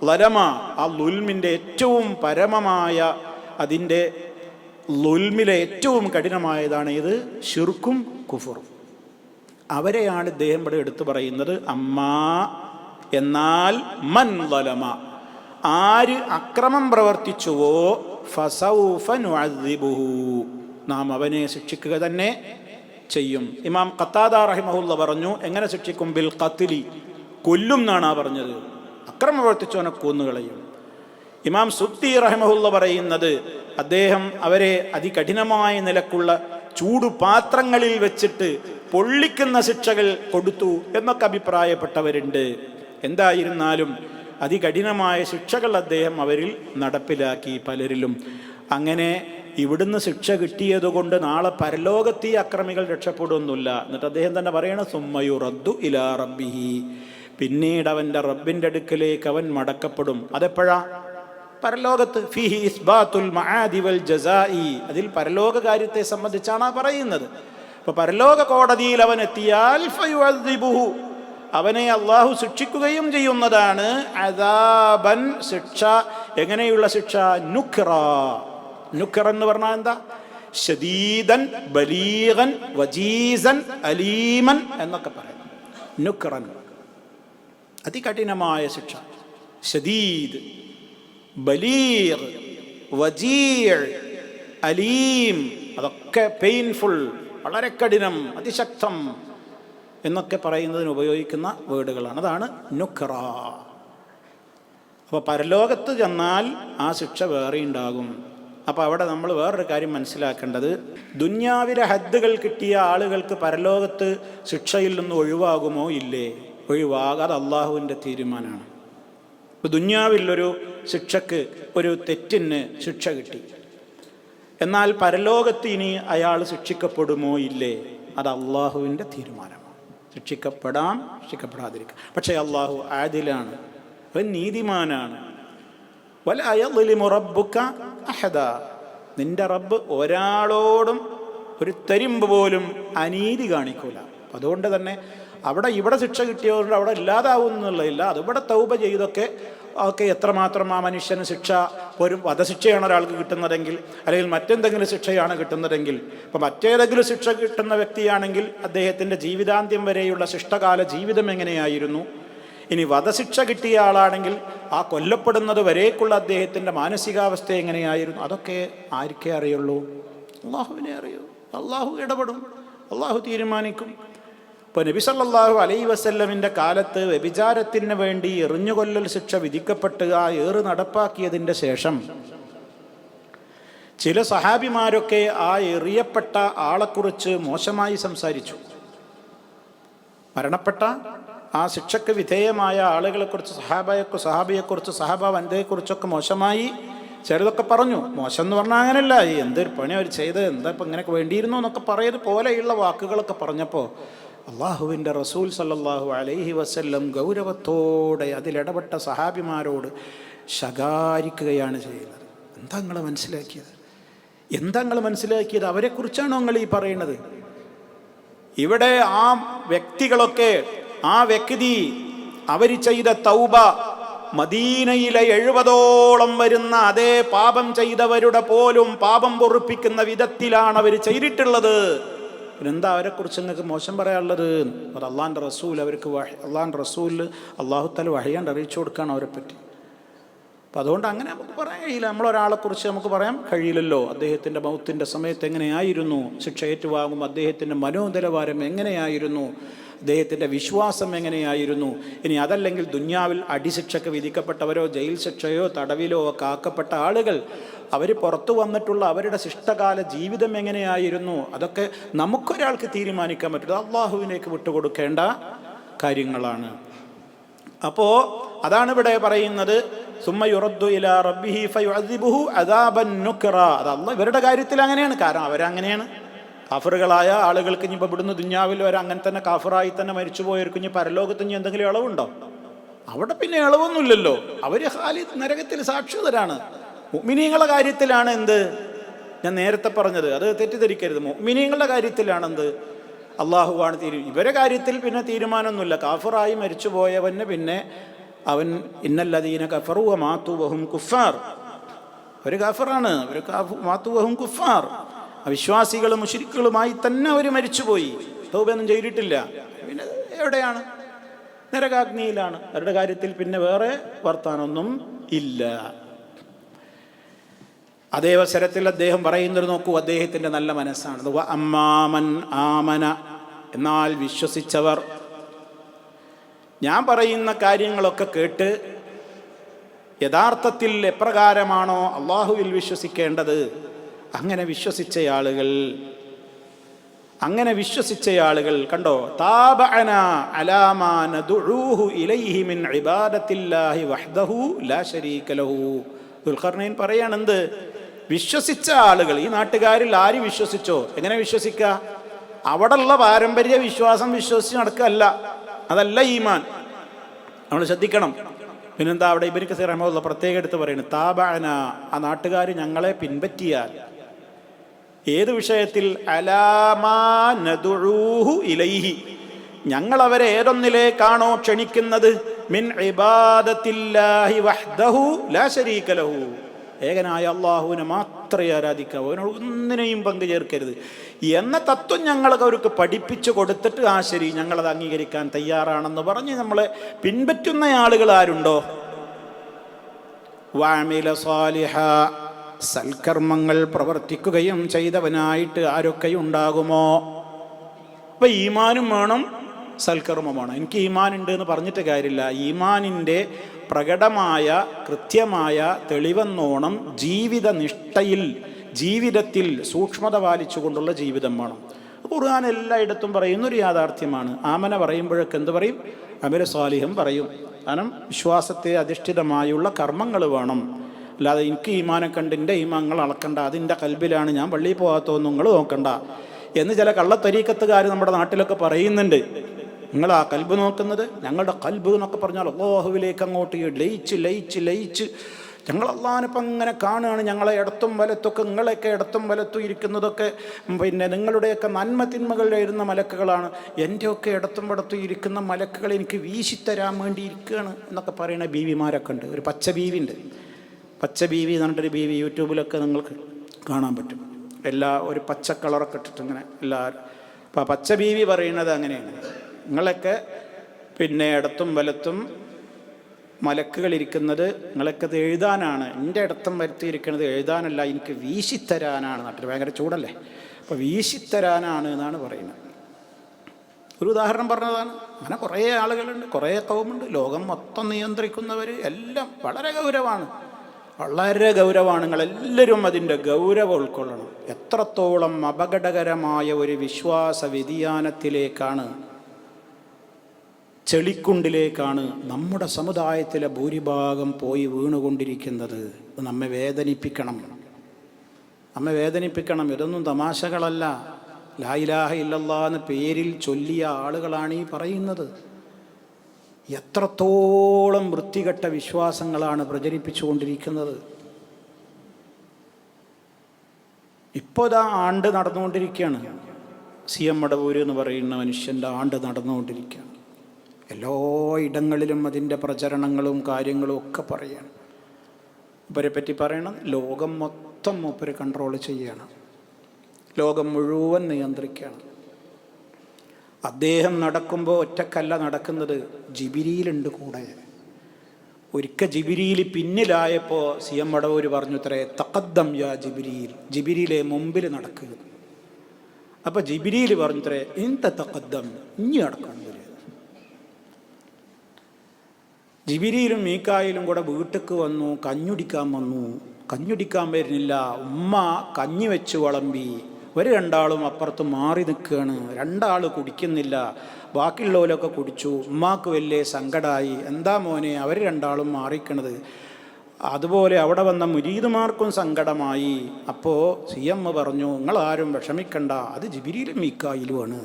ലരമ, ആ ലുൽമിൻ്റെ ഏറ്റവും പരമമായ, അതിൻ്റെ ലുൽമിലെ ഏറ്റവും കഠിനമായതാണ് ഇത് ശിർക്കും കുഫറും. അവരെയാണ് ഇദ്ദേഹം ഇവിടെ എടുത്തു പറയുന്നത്. അമ്മാ, എന്നാൽ മൻ ളലമ, ആര് അക്രമം പ്രവർത്തിച്ചുവോ, ഫസൗഫ നുഅദ്ദിബുഹു, നാം അവനെ ശിക്ഷിക്കുക തന്നെ ചെയ്യും. ഇമാം ഖത്താദ റഹിമഹുല്ല പറഞ്ഞു, എങ്ങനെ ശിക്ഷിക്കും? ബിൽ ഖത്ലി, കൊല്ലും എന്നാണ് പറഞ്ഞത്. അക്രമം പ്രവർത്തിച്ചവനെ കൊന്നുകളയും. ഇമാം സുദ്ദി റഹിമഹുല്ല പറയുന്നത്, അദ്ദേഹം അവരെ അതികഠിനമായ നിലക്കുള്ള ചൂടുപാത്രങ്ങളിൽ വെച്ചിട്ട് പൊള്ളിക്കുന്ന ശിക്ഷകൾ കൊടുത്തു എന്നൊക്കെ അഭിപ്രായപ്പെട്ടവരുണ്ട്. എന്തായിരുന്നാലും അതികഠിനമായ ശിക്ഷകൾ അദ്ദേഹം അവരിൽ നടപ്പിലാക്കി പലരിലും. അങ്ങനെ ഇവിടുന്ന് ശിക്ഷ കിട്ടിയതുകൊണ്ട് നാളെ പരലോകത്ത് ഈ അക്രമികൾ രക്ഷപ്പെടുന്നില്ല. എന്നിട്ട് അദ്ദേഹം തന്നെ പറയണ, സുമ്മയുറദ്ദു ഇലാ റബ്ബിഹി, പിന്നീട് അവൻ്റെ റബ്ബിൻ്റെ അടുക്കലേക്ക് അവൻ മടക്കപ്പെടും. അതെപ്പോഴാ? പരലോകത്ത്. ഫീഹി ഇസ്ബാത്തുൽ മആദി വൽ ജസാഇ, അതിൽ പരലോക കാര്യത്തെ സംബന്ധിച്ചാണ് പറയുന്നത്. അപ്പോൾ പരലോക കോടതിയിൽ അവൻ എത്തിയാൽ ഫയുഅദ്ദിബുഹു, അവനെ അള്ളാഹു ശിക്ഷിക്കുകയും ചെയ്യുന്നതാണ്. അദാബൻ, ശിക്ഷ. എങ്ങനെയുള്ള ശിക്ഷ? നുക്റാ, നുക്കർ എന്ന് പറഞ്ഞാൽ എന്താ? ശദീദൻ ബലീഗൻ വജീസൻ അലീമൻ എന്നൊക്കെ പറയും. നുക്റൻ അതികഠിനമായ ശിക്ഷ. ശദീദ്, ബലീഗ്, വജീഅ്, അലീം അതൊക്കെ പെയിൻഫുൾ, വളരെ കഠിനം, അതിശക്തം എന്നൊക്കെ പറയുന്നതിന് ഉപയോഗിക്കുന്ന വേർഡുകളാണ്. അതാണ് നുക്റ. അപ്പോൾ പരലോകത്ത് ചെന്നാൽ ആ ശിക്ഷ വേറെ ഉണ്ടാകും. അപ്പോൾ അവിടെ നമ്മൾ വേറൊരു കാര്യം മനസ്സിലാക്കേണ്ടത്, ദുന്യാവിലെ ഹദ്ദുകൾ കിട്ടിയ ആളുകൾക്ക് പരലോകത്ത് ശിക്ഷയിൽ നിന്ന് ഒഴിവാകുമോ ഇല്ലേ? ഒഴിവാകാതെ അള്ളാഹുവിൻ്റെ തീരുമാനമാണ്. ഇപ്പോൾ ദുന്യാവിലൊരു ശിക്ഷക്ക്, ഒരു തെറ്റിന് ശിക്ഷ കിട്ടി, എന്നാൽ പരലോകത്ത് ഇനി അയാൾ ശിക്ഷിക്കപ്പെടുമോ ഇല്ലേ? അത് അള്ളാഹുവിൻ്റെ തീരുമാനമാണ്. ശിക്ഷിക്കപ്പെടാം, ശിക്ഷിക്കപ്പെടാതിരിക്കാം. പക്ഷേ അള്ളാഹു ആദിലാണ്, അവൻ നീതിമാനാണ്. വലാ യദ്ലിമു റബ്ബുക അഹദ, നിന്റെ റബ്ബ് ഒരാളോടും ഒരു തരിമ്പ് പോലും അനീതി കാണിക്കൂല. അതുകൊണ്ട് തന്നെ ഇവിടെ ശിക്ഷ കിട്ടിയതുകൊണ്ട് അവിടെ ഇല്ലാതാവും എന്നുള്ളതില്ല. അതിവിടെ തൗബ ചെയ്തൊക്കെ എത്രമാത്രം ആ മനുഷ്യന് ശിക്ഷ, ഒരു വധശിക്ഷയാണ് ഒരാൾക്ക് കിട്ടുന്നതെങ്കിൽ, അല്ലെങ്കിൽ മറ്റെന്തെങ്കിലും ശിക്ഷയാണ് കിട്ടുന്നതെങ്കിൽ, ഇപ്പോൾ മറ്റേതെങ്കിലും ശിക്ഷ കിട്ടുന്ന വ്യക്തിയാണെങ്കിൽ അദ്ദേഹത്തിൻ്റെ ജീവിതാന്ത്യം വരെയുള്ള ശിഷ്ടകാല ജീവിതം എങ്ങനെയായിരുന്നു? ഇനി വധശിക്ഷ കിട്ടിയ ആളാണെങ്കിൽ ആ കൊല്ലപ്പെടുന്നത് വരേക്കുള്ള അദ്ദേഹത്തിൻ്റെ മാനസികാവസ്ഥ എങ്ങനെയായിരുന്നു? അതൊക്കെ ആർക്കേ അറിയുള്ളൂ? അള്ളാഹുവിനെ അറിയൂ. അള്ളാഹു ഇടപെടും, അള്ളാഹു തീരുമാനിക്കും. ഇപ്പോൾ നബി സല്ലല്ലാഹു അലൈഹി വസല്ലമിൻ്റെ കാലത്ത് വ്യഭിചാരത്തിന് വേണ്ടി എറിഞ്ഞുകൊല്ലൽ ശിക്ഷ വിധിക്കപ്പെട്ട് ആ ഏറ് നടപ്പാക്കിയതിൻ്റെ ശേഷം ചില സഹാബിമാരൊക്കെ ആ എറിയപ്പെട്ട ആളെക്കുറിച്ച് മോശമായി സംസാരിച്ചു. മരണപ്പെട്ട ആ ശിക്ഷയ്ക്ക് വിധേയമായ ആളുകളെക്കുറിച്ച്, സഹാബിയെക്കുറിച്ച്, സഹാബ വനിതയെക്കുറിച്ചൊക്കെ മോശമായി ചിലതൊക്കെ പറഞ്ഞു. മോശം എന്ന് പറഞ്ഞാൽ അങ്ങനെയല്ല, എന്തൊരു പണി അവർ ചെയ്തത്, എന്താ ഇപ്പം ഇങ്ങനെയൊക്കെ വേണ്ടിയിരുന്നു എന്നൊക്കെ പറയുന്നത് പോലെയുള്ള വാക്കുകളൊക്കെ പറഞ്ഞപ്പോൾ അള്ളാഹുവിൻ്റെ റസൂൽ സല്ലല്ലാഹു അലൈഹി വസല്ലം ഗൗരവത്തോടെ അതിലിടപെട്ട സഹാബിമാരോട് ശകാരിക്കുകയാണ് ചെയ്യുന്നത്. എന്താ നിങ്ങൾ മനസ്സിലാക്കിയത്? അവരെക്കുറിച്ചാണോ നിങ്ങൾ ഈ പറയുന്നത്? ഇവിടെ ആ വ്യക്തികളൊക്കെ, ആ വ്യക്തി അവർ ചെയ്ത തൗബ മദീനയിലെ 70ഓളം വരുന്ന അതേ പാപം ചെയ്തവരുടെ പോലും പാപം പൊറുപ്പിക്കുന്ന വിധത്തിലാണ് അവർ ചെയ്തിട്ടുള്ളത്. പിന്നെന്താ അവരെക്കുറിച്ച് നിങ്ങൾക്ക് മോശം പറയാനുള്ളത്? അത് അള്ളാൻ്റെ റസൂൽ, അവർക്ക് അള്ളാൻ്റെ റസൂൽ അള്ളാഹു തആല വഹയാണ്ട് അറിയിച്ചു കൊടുക്കുകയാണ് അവരെപ്പറ്റി. അപ്പം അതുകൊണ്ട് അങ്ങനെ നമുക്ക് പറയാൻ കഴിയില്ല. നമ്മളൊരാളെക്കുറിച്ച് നമുക്ക് പറയാൻ കഴിയില്ലല്ലോ. അദ്ദേഹത്തിൻ്റെ മൗത്തിൻ്റെ സമയത്ത് എങ്ങനെയായിരുന്നു, ശിക്ഷ ഏറ്റുവാങ്ങും അദ്ദേഹത്തിൻ്റെ മനോനിലവാരം എങ്ങനെയായിരുന്നു, അദ്ദേഹത്തിൻ്റെ വിശ്വാസം എങ്ങനെയായിരുന്നു. ഇനി അതല്ലെങ്കിൽ ദുന്യാവിൽ അടിശിക്ഷയ്ക്ക് വിധിക്കപ്പെട്ടവരോ ജയിൽ ശിക്ഷയോ തടവിലോ ഒക്കെ ആക്കപ്പെട്ട ആളുകൾ, അവർ പുറത്തു വന്നിട്ടുള്ള അവരുടെ ശിഷ്ടകാല ജീവിതം എങ്ങനെയായിരുന്നു, അതൊക്കെ നമുക്കൊരാൾക്ക് തീരുമാനിക്കാൻ പറ്റില്ല. അള്ളാഹുവിനേക്ക് വിട്ടുകൊടുക്കേണ്ട കാര്യങ്ങളാണ്. അപ്പോൾ അതാണ് ഇവിടെ പറയുന്നത്, സുമ്മ യുറദ്ദു ഇലാ റബ്ബിഹി ഫയുഅദ്ദിബുഹു അദാബൻ നുക്റ. അത് അള്ളാഹ് ഇവരുടെ കാര്യത്തിൽ അങ്ങനെയാണ്. കാരണം അവരങ്ങനെയാണ്. കാഫറുകളായ ആളുകൾക്ക് ഇനി ഇപ്പോൾ ഇവിടുന്ന് ദുന്യാവിൽ വരെ അങ്ങനെ തന്നെ കാഫറായി തന്നെ മരിച്ചു പോയവർക്ക് ഇനി പരലോകത്ത് ഇനി എന്തെങ്കിലും ഇളവുണ്ടോ? അവിടെ പിന്നെ ഇളവൊന്നുമില്ലല്ലോ. അവർ ഖാലിദ് നരകത്തിൽ സാക്ഷിതരാണ്. മുഅ്മിനീങ്ങളുടെ കാര്യത്തിലാണ് എന്ത് ഞാൻ നേരത്തെ പറഞ്ഞത്, അത് തെറ്റിദ്ധരിക്കരുത്. മുഅ്മിനീങ്ങളുടെ കാര്യത്തിലാണ് എന്ത് അള്ളാഹുവാണ് ഇവരെ കാര്യത്തിൽ പിന്നെ തീരുമാനമൊന്നുമില്ല. കാഫറായി മരിച്ചു പോയവന് പിന്നെ അവൻ ഇന്നല്ലദീന കഫറു വമാതു വഹും കുഫാർ, അവർ കാഫറാണ്, അവർ മാതു വഹും കുഫാർ, അവിശ്വാസികളും മുശ്രിക്കുകളുമായി തന്നെ അവർ മരിച്ചുപോയി, തൗബയൊന്നും ചെയ്തിട്ടില്ല. പിന്നെ എവിടെയാണ്? നരകാഗ്നിയിലാണ്. അവരുടെ കാര്യത്തിൽ പിന്നെ വേറെ വർത്താനൊന്നും ഇല്ല. അതേ അവസരത്തിൽ അദ്ദേഹം പറയുന്നത് നോക്കൂ, അദ്ദേഹത്തിൻ്റെ നല്ല മനസ്സാണ്. അമ്മാമൻ ആമന, എന്നാൽ വിശ്വസിച്ചവർ, ഞാൻ പറയുന്ന കാര്യങ്ങളൊക്കെ കേട്ട് യഥാർത്ഥത്തിൽ എപ്രകാരമാണോ അള്ളാഹുവിൽ വിശ്വസിക്കേണ്ടത് അങ്ങനെ വിശ്വസിച്ച ആളുകൾ കണ്ടോ, താബഅന അലാ മാ നദഉഹു ഇലൈഹി മിൻ ഇബാദത്തില്ലാഹി വഹ്ദഹു ലാ ശരീക ലഹു. ദുൽഖർനൈൻ പറയാണ് എന്ത് വിശ്വസിച്ച ആളുകൾ. ഈ നാട്ടുകാരിൽ ആര് വിശ്വസിച്ചോ? എങ്ങനെ വിശ്വസിക്കുക? അവിടെയുള്ള പാരമ്പര്യ വിശ്വാസം വിശ്വസിച്ച് നടക്കുകയല്ല, അതല്ല ഈമാൻ. നമ്മൾ ശ്രദ്ധിക്കണം. പിന്നെന്താ അവിടെ ഇബ്നു കസീർ റഹിമഹുല്ലാഹ് പ്രത്യേകം എടുത്ത് പറയുന്നത്, താബഅന, ആ നാട്ടുകാർ ഞങ്ങളെ പിൻപറ്റിയാൽ ഏത് വിഷയത്തിൽ? അലാമാ നദഉഹു ഇലൈഹി, ഞങ്ങൾ അവരെ ഏതൊന്നിലേക്കാണോ ക്ഷണിക്കുന്നത്, മിൻ ഇബാദത്തില്ലാഹി വഹ്ദഹു ലാ ശരീക ലഹു, ഏകനായ അല്ലാഹുവിനെ മാത്രമേ ആരാധിക്കാവൂ, അതിനോട് ഒന്നിനെയും പങ്കു ചേർക്കരുത് എന്ന തത്വം ഞങ്ങളൊക്കെ അവർക്ക് പഠിപ്പിച്ചു കൊടുത്തിട്ട് ആ ശരി ഞങ്ങളത് അംഗീകരിക്കാൻ തയ്യാറാണെന്ന് പറഞ്ഞ് നമ്മളെ പിൻപറ്റുന്ന ആളുകൾ ആരുണ്ടോ? വഅമില സാലിഹ, സൽക്കർമ്മങ്ങൾ പ്രവർത്തിക്കുകയും ചെയ്തവനായിട്ട് ആരൊക്കെ ഉണ്ടാകുമോ? അപ്പം ഈമാനും വേണം, സൽക്കർമ്മം വേണം. എനിക്ക് ഈമാൻ ഉണ്ട് എന്ന് പറഞ്ഞിട്ട് കാര്യമില്ല. ഈമാനിൻ്റെ പ്രകടമായ കൃത്യമായ തെളിവെന്നോണം ജീവിത നിഷ്ഠയിൽ, ജീവിതത്തിൽ സൂക്ഷ്മത പാലിച്ചുകൊണ്ടുള്ള ജീവിതം വേണം. ഖുർആൻ എല്ലായിടത്തും പറയുന്നൊരു യാഥാർത്ഥ്യമാണ്. ആമന പറയുമ്പോഴൊക്കെ എന്ത് പറയും? അമല സാലിഹം പറയും. കാരണം വിശ്വാസത്തെ അധിഷ്ഠിതമായുള്ള കർമ്മങ്ങൾ വേണം. അല്ലാതെ എനിക്ക് ഈമാനൊക്കെ ഉണ്ട്, എൻ്റെ ഈമാങ്ങൾ അളക്കണ്ട, അതിൻ്റെ കൽബിലാണ്, ഞാൻ പള്ളിയിൽ പോകാത്തൊന്നും നിങ്ങൾ നോക്കണ്ട എന്ന് ചില കള്ളത്തരീക്കത്തുകാർ നമ്മുടെ നാട്ടിലൊക്കെ പറയുന്നുണ്ട്. നിങ്ങൾ ആ കൽബ് നോക്കുന്നത്, ഞങ്ങളുടെ കൽബ് എന്നൊക്കെ പറഞ്ഞാൽ അല്ലാഹുവിലേക്ക് അങ്ങോട്ട് ലയിച്ച് ലയിച്ച് ലയിച്ച് ഞങ്ങൾ അള്ളാഹിനിപ്പം അങ്ങനെ കാണുകയാണ്. ഞങ്ങളെ ഇടത്തും വലത്തൊക്കെ, നിങ്ങളെയൊക്കെ ഇടത്തും വലത്തും ഇരിക്കുന്നതൊക്കെ പിന്നെ നിങ്ങളുടെയൊക്കെ നന്മ തിന്മകളുടെ ഇരുന്ന മലക്കുകളാണ്. എൻ്റെയൊക്കെ ഇടത്തും വലത്തും ഇരിക്കുന്ന മലക്കുകൾ എനിക്ക് വീശിത്തരാൻ വേണ്ടി ഇരിക്കുകയാണ് എന്നൊക്കെ പറയുന്ന ബീവിമാരൊക്കെ ഉണ്ട്. ഒരു പച്ച ബീവി ഉണ്ട്, പച്ച ബീവി എന്ന് പറഞ്ഞിട്ടൊരു ബീവി യൂട്യൂബിലൊക്കെ നിങ്ങൾക്ക് കാണാൻ പറ്റും. ഒരു പച്ച കളറൊക്കെ ഇട്ടിട്ട് ഇങ്ങനെ എല്ലാവരും. അപ്പോൾ ആ പച്ച ബീവി പറയുന്നത് അങ്ങനെയാണ്, നിങ്ങളൊക്കെ പിന്നെ ഇടത്തും വലത്തും മലക്കുകളിരിക്കുന്നത് നിങ്ങളൊക്കെ ഇത് എഴുതാനാണ്, എൻ്റെ ഇടത്തും വരുത്തിയിരിക്കുന്നത് എഴുതാനല്ല, എനിക്ക് വീശിത്തരാനാണ്. നാട്ടിൽ ഭയങ്കര ചൂടല്ലേ, അപ്പോൾ വീശിത്തരാനാണ് എന്നാണ് പറയുന്നത്. ഒരു ഉദാഹരണം പറഞ്ഞതാണ്. അങ്ങനെ കുറേ ആളുകളുണ്ട്, കുറേ കൗമുണ്ട്, ലോകം മൊത്തം നിയന്ത്രിക്കുന്നവർ എല്ലാം വളരെ ഗൗരവമാണ്, വളരെ ഗൗരവമാണ്. നിങ്ങളെല്ലാവരും അതിൻ്റെ ഗൗരവം ഉൾക്കൊള്ളണം. എത്രത്തോളം അപകടകരമായ ഒരു വിശ്വാസ വ്യതിയാനത്തിലേക്കാണ്, ചെളിക്കുണ്ടിലേക്കാണ് നമ്മുടെ സമുദായത്തിലെ ഭൂരിഭാഗം പോയി വീണുകൊണ്ടിരിക്കുന്നത്. ഇത് നമ്മെ വേദനിപ്പിക്കണം, നമ്മെ വേദനിപ്പിക്കണം. ഇതൊന്നും തമാശകളല്ല. ലാ ഇലാഹ ഇല്ലല്ലാഹ് എന്ന പേരിൽ ചൊല്ലിയ ആളുകളാണ് ഈ പറയുന്നത്. എത്രത്തോളം വൃത്തികെട്ട വിശ്വാസങ്ങളാണ് പ്രചരിപ്പിച്ചുകൊണ്ടിരിക്കുന്നത്. ഇപ്പോൾ ഇതാ ആണ്ട് നടന്നുകൊണ്ടിരിക്കുകയാണ്. CM മടവൂര് എന്ന് പറയുന്ന മനുഷ്യൻ്റെ ആണ്ട് നടന്നുകൊണ്ടിരിക്കുകയാണ്. എല്ലാ ഇടങ്ങളിലും അതിൻ്റെ പ്രചരണങ്ങളും കാര്യങ്ങളും ഒക്കെ പറയണം. മൂപ്പരെ പറ്റി പറയണം, ലോകം മൊത്തം മൂപ്പര് കൺട്രോൾ ചെയ്യണം, ലോകം മുഴുവൻ നിയന്ത്രിക്കുകയാണ്. അദ്ദേഹം നടക്കുമ്പോൾ ഒറ്റക്കല്ല നടക്കുന്നത്, ജിബിരിയിലുണ്ട് കൂടെ. ഒരിക്കൽ ജിബിരിയിൽ പിന്നിലായപ്പോൾ CM മടവൂര് പറഞ്ഞു ഇത്രേ, തഖദ്ദം യാ ജിബിരിയിൽ, ജിബിരിയിലെ മുമ്പിൽ നടക്കുക. അപ്പോൾ ജിബിരിയിൽ പറഞ്ഞു ഇത്രേ, ഇൻത തഖദ്ദം, ഇനി നടക്കണം. ജിബിരിയിലും മീക്കായിലും കൂടെ വീട്ടിലേക്ക് വന്നു, കഞ്ഞുടിക്കാൻ വന്നു. കഞ്ഞുടിക്കാൻ വരുന്നില്ല, ഉമ്മ കഞ്ഞി വെച്ച് വിളമ്പി. ഒരു രണ്ടാളും അപ്പുറത്ത് മാറി നിൽക്കുകയാണ്. രണ്ടാൾ കുടിക്കുന്നില്ല, ബാക്കിയുള്ളവരൊക്കെ കുടിച്ചു. ഉമ്മാക്ക് വലിയ സങ്കടമായി. എന്താ മോനെ അവർ രണ്ടാളും മാറിക്കണത്? അതുപോലെ അവിടെ വന്ന മുരീദുമാർക്കും സങ്കടമായി. അപ്പോൾ CM പറഞ്ഞു, നിങ്ങളാരും വിഷമിക്കണ്ട, അത് ജിബിരിയിലും മീക്കായിലുമാണ്.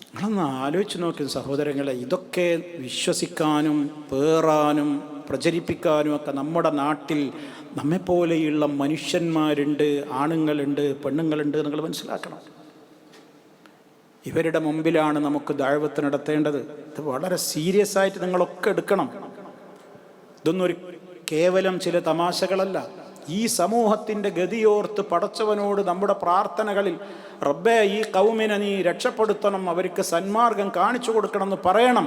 നിങ്ങളൊന്ന് ആലോചിച്ച് നോക്കി സഹോദരങ്ങളെ. ഇതൊക്കെ വിശ്വസിക്കാനും പേറാനും പ്രചരിപ്പിക്കാനും ഒക്കെ നമ്മുടെ നാട്ടിൽ നമ്മെപ്പോലെയുള്ള മനുഷ്യന്മാരുണ്ട്, ആണുങ്ങളുണ്ട്, പെണ്ണുങ്ങളുണ്ട്. നിങ്ങൾ മനസ്സിലാക്കണം. ഇവരുടെ മുമ്പിലാണ് നമുക്ക് ദഅവത്ത് നടത്തേണ്ടത്. ഇത് വളരെ സീരിയസ് ആയിട്ട് നിങ്ങളൊക്കെ എടുക്കണം. ഇതൊന്നും ഒരു കേവലം ചില തമാശകളല്ല. ഈ സമൂഹത്തിൻ്റെ ഗതിയോർത്ത് പടച്ചവനോട് നമ്മുടെ പ്രാർത്ഥനകളിൽ റബ്ബേ ഈ കൗമിനെ നീ രക്ഷപ്പെടുത്തണം, അവർക്ക് സന്മാർഗം കാണിച്ചു കൊടുക്കണം എന്ന് പറയണം.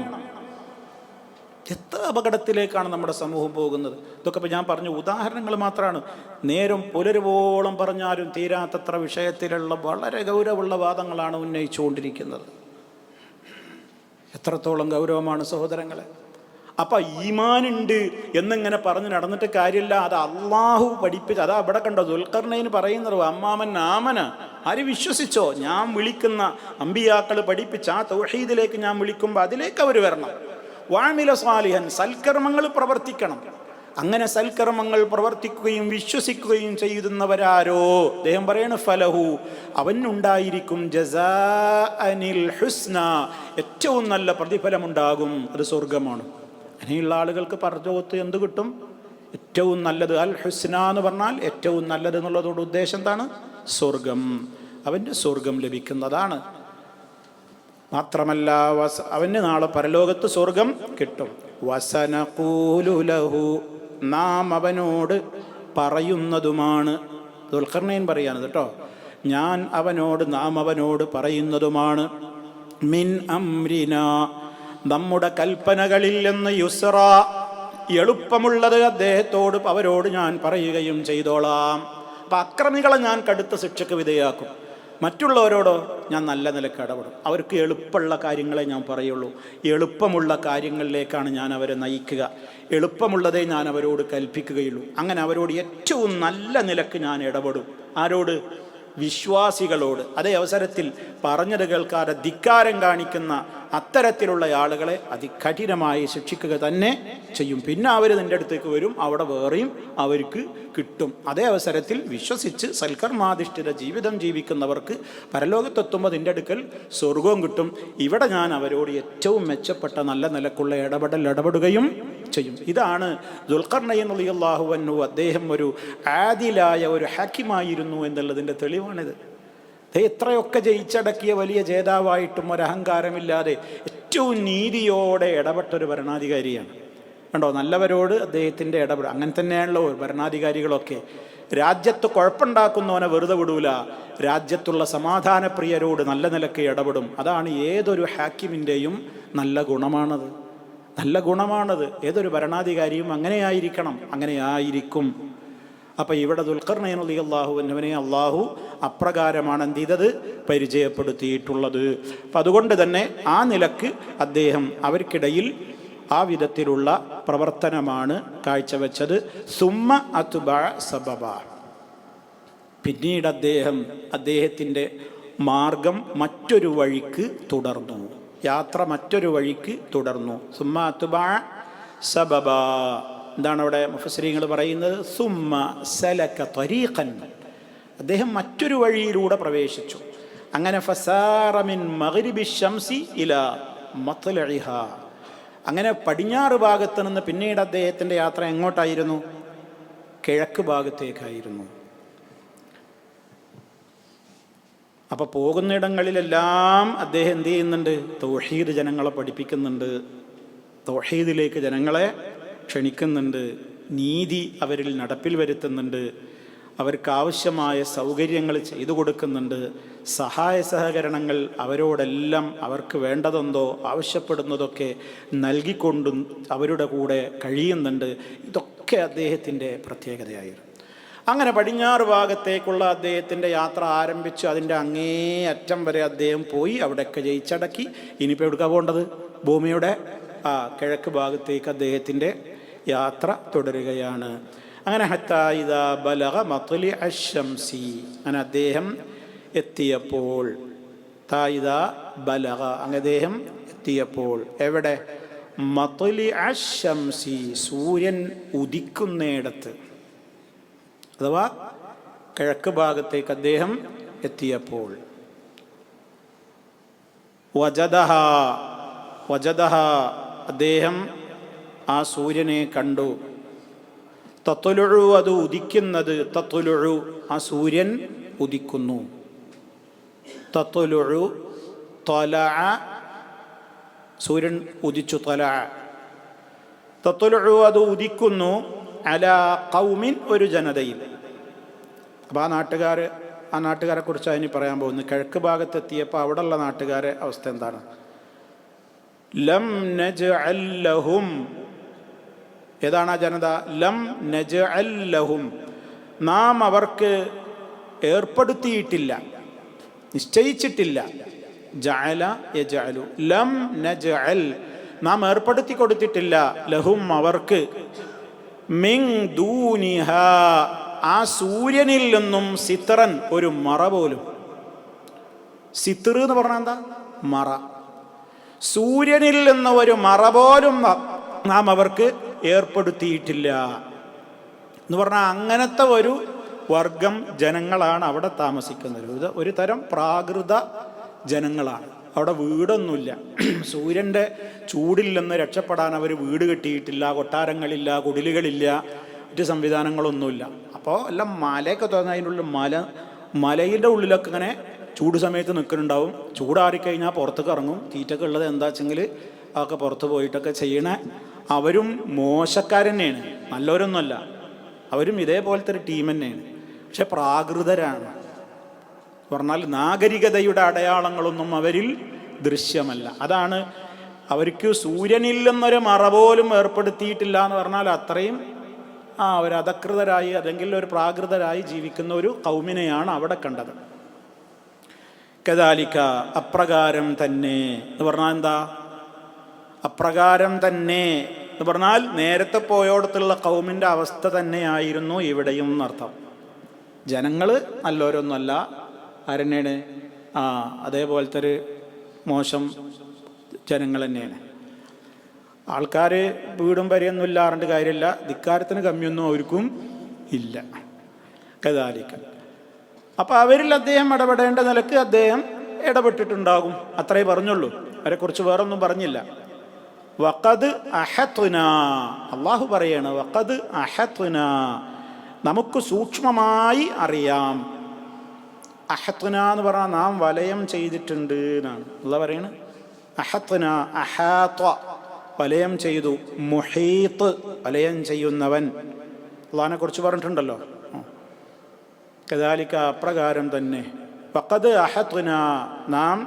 എത്ര അപകടത്തിലേക്കാണ് നമ്മുടെ സമൂഹം പോകുന്നത്. ഇതൊക്കെ ഇപ്പോൾ ഞാൻ പറഞ്ഞ ഉദാഹരണങ്ങൾ മാത്രമാണ്. നേരം പുലരുവോളം പറഞ്ഞാലും തീരാത്തത്ര വിഷയത്തിലുള്ള വളരെ ഗൗരവമുള്ള വാദങ്ങളാണ് ഉന്നയിച്ചുകൊണ്ടിരിക്കുന്നത്. എത്രത്തോളം ഗൗരവമാണ് സഹോദരങ്ങളെ. അപ്പം ഈമാനുണ്ട് എന്നിങ്ങനെ പറഞ്ഞ് നടന്നിട്ട് കാര്യമില്ല. അത് അള്ളാഹു പഠിപ്പിച്ച്. അതാ അവിടെ കണ്ടോ ദുൽഖർനൈൻ പറയുന്നത്, അമ്മാമൻ ആമന, ആര് വിശ്വസിച്ചോ ഞാൻ വിളിക്കുന്ന അമ്പിയാക്കൾ പഠിപ്പിച്ച ആ തൗഹീദിലേക്ക് ഞാൻ വിളിക്കുമ്പോൾ അതിലേക്ക് അവർ വരണം. വഅമില സാലിഹൻ, സൽക്കർമ്മങ്ങൾ പ്രവർത്തിക്കണം. അങ്ങനെ സൽക്കർമ്മങ്ങൾ പ്രവർത്തിക്കുകയും വിശ്വസിക്കുകയും ചെയ്യുന്നവരാരോ, അദ്ദേഹം പറയണ ഫലഹു, അവനുണ്ടായിരിക്കും ജസാഅനിൽ ഹുസ്ന, ഏറ്റവും നല്ല പ്രതിഫലമുണ്ടാകും, അത് സ്വർഗമാണ്. അങ്ങനെയുള്ള ആളുകൾക്ക് പരലോകത്ത് എന്ത് കിട്ടും? ഏറ്റവും നല്ലത്. അൽ ഹുസ്ന എന്ന് പറഞ്ഞാൽ ഏറ്റവും നല്ലത് എന്നുള്ളതോട് ഉദ്ദേശം എന്താണ്? സ്വർഗം. അവൻ്റെ സ്വർഗം ലഭിക്കുന്നതാണ്. മാത്രമല്ല അവന് നാളെ പരലോകത്ത് സ്വർഗം കിട്ടും. വസനഖൂലു ലഹു, നാം അവനോട് പറയുന്നതുമാണ്. ദുൽഖർനൈൻ പറയാണ് കേട്ടോ, നാം അവനോട് പറയുന്നതുമാണ്. മിൻ അംരിന, നമ്മുടെ കൽപ്പനകളിൽ നിന്ന് യുസ്റ, എളുപ്പമുള്ളത് അവരോട് ഞാൻ പറയുകയും ചെയ്തോളാം. അപ്പം അക്രമികളെ ഞാൻ കടുത്ത ശിക്ഷയ്ക്ക് വിധേയാക്കും. മറ്റുള്ളവരോടോ ഞാൻ നല്ല നിലക്ക് ഇടപെടും. അവർക്ക് എളുപ്പമുള്ള കാര്യങ്ങളെ ഞാൻ പറയുള്ളൂ. എളുപ്പമുള്ള കാര്യങ്ങളിലേക്കാണ് ഞാൻ അവരെ നയിക്കുക. എളുപ്പമുള്ളതേ ഞാൻ അവരോട് കൽപ്പിക്കുകയുള്ളൂ. അങ്ങനെ അവരോട് ഏറ്റവും നല്ല നിലക്ക് ഞാൻ ഇടപെടും. ആരോട്? വിശ്വാസികളോട്. അതേ അവസരത്തിൽ പറഞ്ഞത് കേൾക്കാതെ ധിക്കാരം കാണിക്കുന്ന അത്തരത്തിലുള്ള ആളുകളെ അതികഠിനമായി ശിക്ഷിക്കുക തന്നെ ചെയ്യും. പിന്നെ അവർ നിൻ്റെ അടുത്തേക്ക് വരും, അവിടെ വേറെയും അവർക്ക് കിട്ടും. അതേ അവസരത്തിൽ വിശ്വസിച്ച് സൽക്കർമാധിഷ്ഠിത ജീവിതം ജീവിക്കുന്നവർക്ക് പരലോകത്തെത്തുമ്പോൾ നിൻ്റെ അടുക്കൽ സ്വർഗവും കിട്ടും. ഇവിടെ ഞാൻ അവരോട് ഏറ്റവും മെച്ചപ്പെട്ട നല്ല നിലക്കുള്ള ഇടപെടുകയും ചെയ്യും. ഇതാണ് ദുൽഖർനൈൻ റളിയല്ലാഹു അൻഹു. അദ്ദേഹം ഒരു ആദിലായ ഒരു ഹക്കിമായിരുന്നു എന്നുള്ളതിൻ്റെ തെളിവാണിത്. എത്രയൊക്കെ ജയിച്ചടക്കിയ വലിയ ജേതാവായിട്ടും ഒരഹങ്കാരമില്ലാതെ ഏറ്റവും നീതിയോടെ ഇടപെട്ടൊരു ഭരണാധികാരിയാണ്. കണ്ടോ, നല്ലവരോട് അദ്ദേഹത്തിൻ്റെ അങ്ങനെ തന്നെയാണല്ലോ ഭരണാധികാരികളൊക്കെ. രാജ്യത്ത് കുഴപ്പമുണ്ടാക്കുന്നവനെ വെറുതെ വിടൂല, രാജ്യത്തുള്ള സമാധാനപ്രിയരോട് നല്ല നിലയ്ക്ക് ഇടപെടും. അതാണ് ഏതൊരു ഹാക്കിമിൻ്റെയും നല്ല ഗുണമാണത്. ഏതൊരു ഭരണാധികാരിയും അങ്ങനെയായിരിക്കണം, അങ്ങനെയായിരിക്കും. അപ്പം ഇവിടെ ദുൽഖർനൈൻ റളിയല്ലാഹു അൻഹുവിനെ അള്ളാഹു അപ്രകാരമാണ് എന്ത് ചെയ്തത്? പരിചയപ്പെടുത്തിയിട്ടുള്ളത്. അപ്പം അതുകൊണ്ട് തന്നെ ആ നിലക്ക് അദ്ദേഹം അവർക്കിടയിൽ ആ വിധത്തിലുള്ള പ്രവർത്തനമാണ് കാഴ്ചവെച്ചത്. സുമ്മ അത്ബഅ സബബ, പിന്നീട് അദ്ദേഹത്തിൻ്റെ മാർഗം മറ്റൊരു വഴിക്ക് തുടർന്നു, യാത്ര മറ്റൊരു വഴിക്ക് തുടർന്നു. സുമ്മ അത്ബഅ സബബ, എന്താണ് അവിടെ മുഫസ്സിരീങ്ങൾ പറയുന്നത്? സുമ്മ സലക ത്വരീഖൻ, അദ്ദേഹം മറ്റൊരു വഴിയിലൂടെ പ്രവേശിച്ചു. അങ്ങനെ ഫസാറ മിൻ മഗ്രിബി ശംസി ഇലാ മത്ലഇഹാ, അങ്ങനെ പടിഞ്ഞാറ് ഭാഗത്ത് നിന്ന് പിന്നീട് അദ്ദേഹത്തിൻ്റെ യാത്ര എങ്ങോട്ടായിരുന്നു? കിഴക്ക് ഭാഗത്തേക്കായിരുന്നു. അപ്പോൾ പോകുന്നിടങ്ങളിലെല്ലാം അദ്ദേഹം എന്ത് ചെയ്യുന്നുണ്ട്? തൗഹീദ് ജനങ്ങളെ പഠിപ്പിക്കുന്നുണ്ട്, തൗഹീദിലേക്ക് ജനങ്ങളെ ക്ഷണിക്കുന്നുണ്ട്, നീതി അവരിൽ നടപ്പിൽ വരുത്തുന്നുണ്ട്, അവർക്കാവശ്യമായ സൗകര്യങ്ങൾ ചെയ്തു കൊടുക്കുന്നുണ്ട്, സഹായ സഹകരണങ്ങൾ അവരോടെല്ലാം അവർക്ക് വേണ്ടതെന്തോ ആവശ്യപ്പെടുന്നതൊക്കെ നൽകിക്കൊണ്ടും അവരുടെ കൂടെ കഴിയുന്നുണ്ട്. ഇതൊക്കെ അദ്ദേഹത്തിൻ്റെ പ്രത്യേകതയായിരുന്നു. അങ്ങനെ പടിഞ്ഞാറ് ഭാഗത്തേക്കുള്ള അദ്ദേഹത്തിൻ്റെ യാത്ര ആരംഭിച്ചു. അതിൻ്റെ അങ്ങേ അറ്റം വരെ അദ്ദേഹം പോയി, അവിടെയൊക്കെ ജയിച്ചടക്കി. ഇനിയിപ്പോൾ എവിടുക്കാണ് പോകേണ്ടത്? ഭൂമിയുടെ കിഴക്ക് ഭാഗത്തേക്ക് അദ്ദേഹത്തിൻ്റെ യാത്ര തുടരുകയാണ്. അങ്ങനെ ഹത്താ ഇദാ ബലഗ മത്ലിഅ അശ്ശംസി, അങ്ങനെ അദ്ദേഹം എത്തിയപ്പോൾ, അദ്ദേഹം എത്തിയപ്പോൾ എവിടെ? മത്ലിഅ അശ്ശംസി, സൂര്യൻ ഉദിക്കുന്നിടത്ത്, അഥവാ കിഴക്ക് ഭാഗത്തേക്ക് അദ്ദേഹം എത്തിയപ്പോൾ. വജദഹ, അദ്ദേഹം ആ സൂര്യനെ കണ്ടു. തത്ലുഉ, അത് ഉദിക്കുന്നത്. തത്ലുഉ, ആ സൂര്യൻ ഉദിക്കുന്നു. തത്ലുഉ ത്വലഅ, സൂര്യൻ ഉദിച്ചു. ത്വലഅ, തത്ലുഉ, അത് ഉദിക്കുന്നു. അലാ ഖൗമിൻ, ഒരു ജനതയിൽ. അപ്പോൾ ആ നാട്ടുകാരെ കുറിച്ച് അതിന് പറയാൻ പോകുന്നു. കിഴക്ക് ഭാഗത്തെത്തിയപ്പോൾ അവിടെയുള്ള നാട്ടുകാരെ അവസ്ഥ എന്താണ്? ലം നജ്അൽ ലഹും, ഏതാണ് ആ ജനത? ലം നജ്അൽ ലഹും, നാം അവർക്ക് ഏർപ്പെടുത്തിയിട്ടില്ല, നിശ്ചയിച്ചിട്ടില്ല. ജഅല യജ്അലു, ലം നജ്അൽ, നാം ഏർപ്പെടുത്തി കൊടുത്തിട്ടില്ല. ലഹും, അവർക്ക്. മിൻ ദൂനിഹാ, ആ സൂര്യനിൽ നിന്നും സിത്രൻ, ഒരു മറ പോലും. സിത്ർ എന്ന് പറഞ്ഞാൽ എന്താ? മറ. സൂര്യനിൽ നിന്ന് ഒരു മറ പോലും നാം അവർക്ക് ഏർപ്പെടുത്തിയിട്ടില്ല എന്ന് പറഞ്ഞാൽ അങ്ങനത്തെ ഒരു വർഗം ജനങ്ങളാണ് അവിടെ താമസിക്കുന്നത്. ഒരു തരം പ്രാകൃത ജനങ്ങളാണ്. അവിടെ വീടൊന്നുമില്ല. സൂര്യൻ്റെ ചൂടിൽ നിന്ന് രക്ഷപ്പെടാൻ അവർ വീട് കെട്ടിയിട്ടില്ല, കൊട്ടാരങ്ങളില്ല, കുടിലുകളില്ല, മറ്റ് സംവിധാനങ്ങളൊന്നുമില്ല. അപ്പോൾ എല്ലാം മലയൊക്കെ തുറന്ന് അതിൻ്റെ ഉള്ളിൽ മലയുടെ ഉള്ളിലൊക്കെ ഇങ്ങനെ ചൂട് സമയത്ത് നിൽക്കുന്നുണ്ടാവും. ചൂടാറിക്കഴിഞ്ഞാൽ പുറത്തേക്ക് ഇറങ്ങും. തീറ്റൊക്കെ ഉള്ളത് എന്താ വെച്ചെങ്കിൽ അതൊക്കെ പുറത്ത് പോയിട്ടൊക്കെ ചെയ്യണ. അവരും മോശക്കാരന്നെയാണ്, നല്ലവരൊന്നുമല്ല. അവരും ഇതേപോലത്തെ ഒരു ടീം തന്നെയാണ്. പക്ഷെ പ്രാകൃതരാണ് പറഞ്ഞാൽ നാഗരികതയുടെ അടയാളങ്ങളൊന്നും അവരിൽ ദൃശ്യമല്ല. അതാണ് അവർക്ക് സൂര്യനിൽ നിന്നൊരു മറ പോലും ഏർപ്പെടുത്തിയിട്ടില്ല എന്ന് പറഞ്ഞാൽ അത്രയും ഒരു അധകൃതരായി അല്ലെങ്കിൽ ഒരു പ്രാകൃതരായി ജീവിക്കുന്ന ഒരു കൗമിനെയാണ് അവിടെ കണ്ടത്. കദാലിക അപ്രകാരം തന്നെ എന്ന് പറഞ്ഞാൽ എന്താ? അപ്രകാരം തന്നെ എന്ന് പറഞ്ഞാൽ നേരത്തെ പോയോടത്തുള്ള കൗമിൻ്റെ അവസ്ഥ തന്നെയായിരുന്നു ഇവിടെയും എന്നർത്ഥം. ജനങ്ങൾ നല്ലവരൊന്നുമല്ല, ആരെന്നെയാണ്? അതേപോലത്തെ ഒരു മോശം ജനങ്ങൾ തന്നെയാണ്. ആൾക്കാർ വീടും വരെയൊന്നും ഇല്ലാറുണ്ട് കാര്യമില്ല, ധിക്കാരത്തിന് കമ്മിയൊന്നും അവർക്കും ഇല്ല. കദാലിക അപ്പോൾ അവരിൽ അദ്ദേഹം ഇടപെടേണ്ട നിലക്ക് അദ്ദേഹം ഇടപെട്ടിട്ടുണ്ടാകും, അത്രേ പറഞ്ഞുള്ളൂ. അവരെക്കുറിച്ച് വേറൊന്നും പറഞ്ഞില്ല. വഖദ് അഹത്ന, അള്ളാഹു പറയാണ് വഖദ് അഹത്ന, നമുക്ക് സൂക്ഷ്മമായി അറിയാം. അഹത്ന എന്ന് പറഞ്ഞാൽ നാം വലയം ചെയ്തിട്ടുണ്ട് എന്നാണ് അള്ളാഹ് പറയണത്. അഹത്ന, അഹാത്വ വലയം ചെയ്തു, മുഹീത്ത് വലയം ചെയ്യുന്നവൻ, അള്ളാഹിനെ കുറിച്ച് പറഞ്ഞിട്ടുണ്ടല്ലോ. കദാലിക അപ്രകാരം തന്നെ, വഖദ് അഹത്ന നാം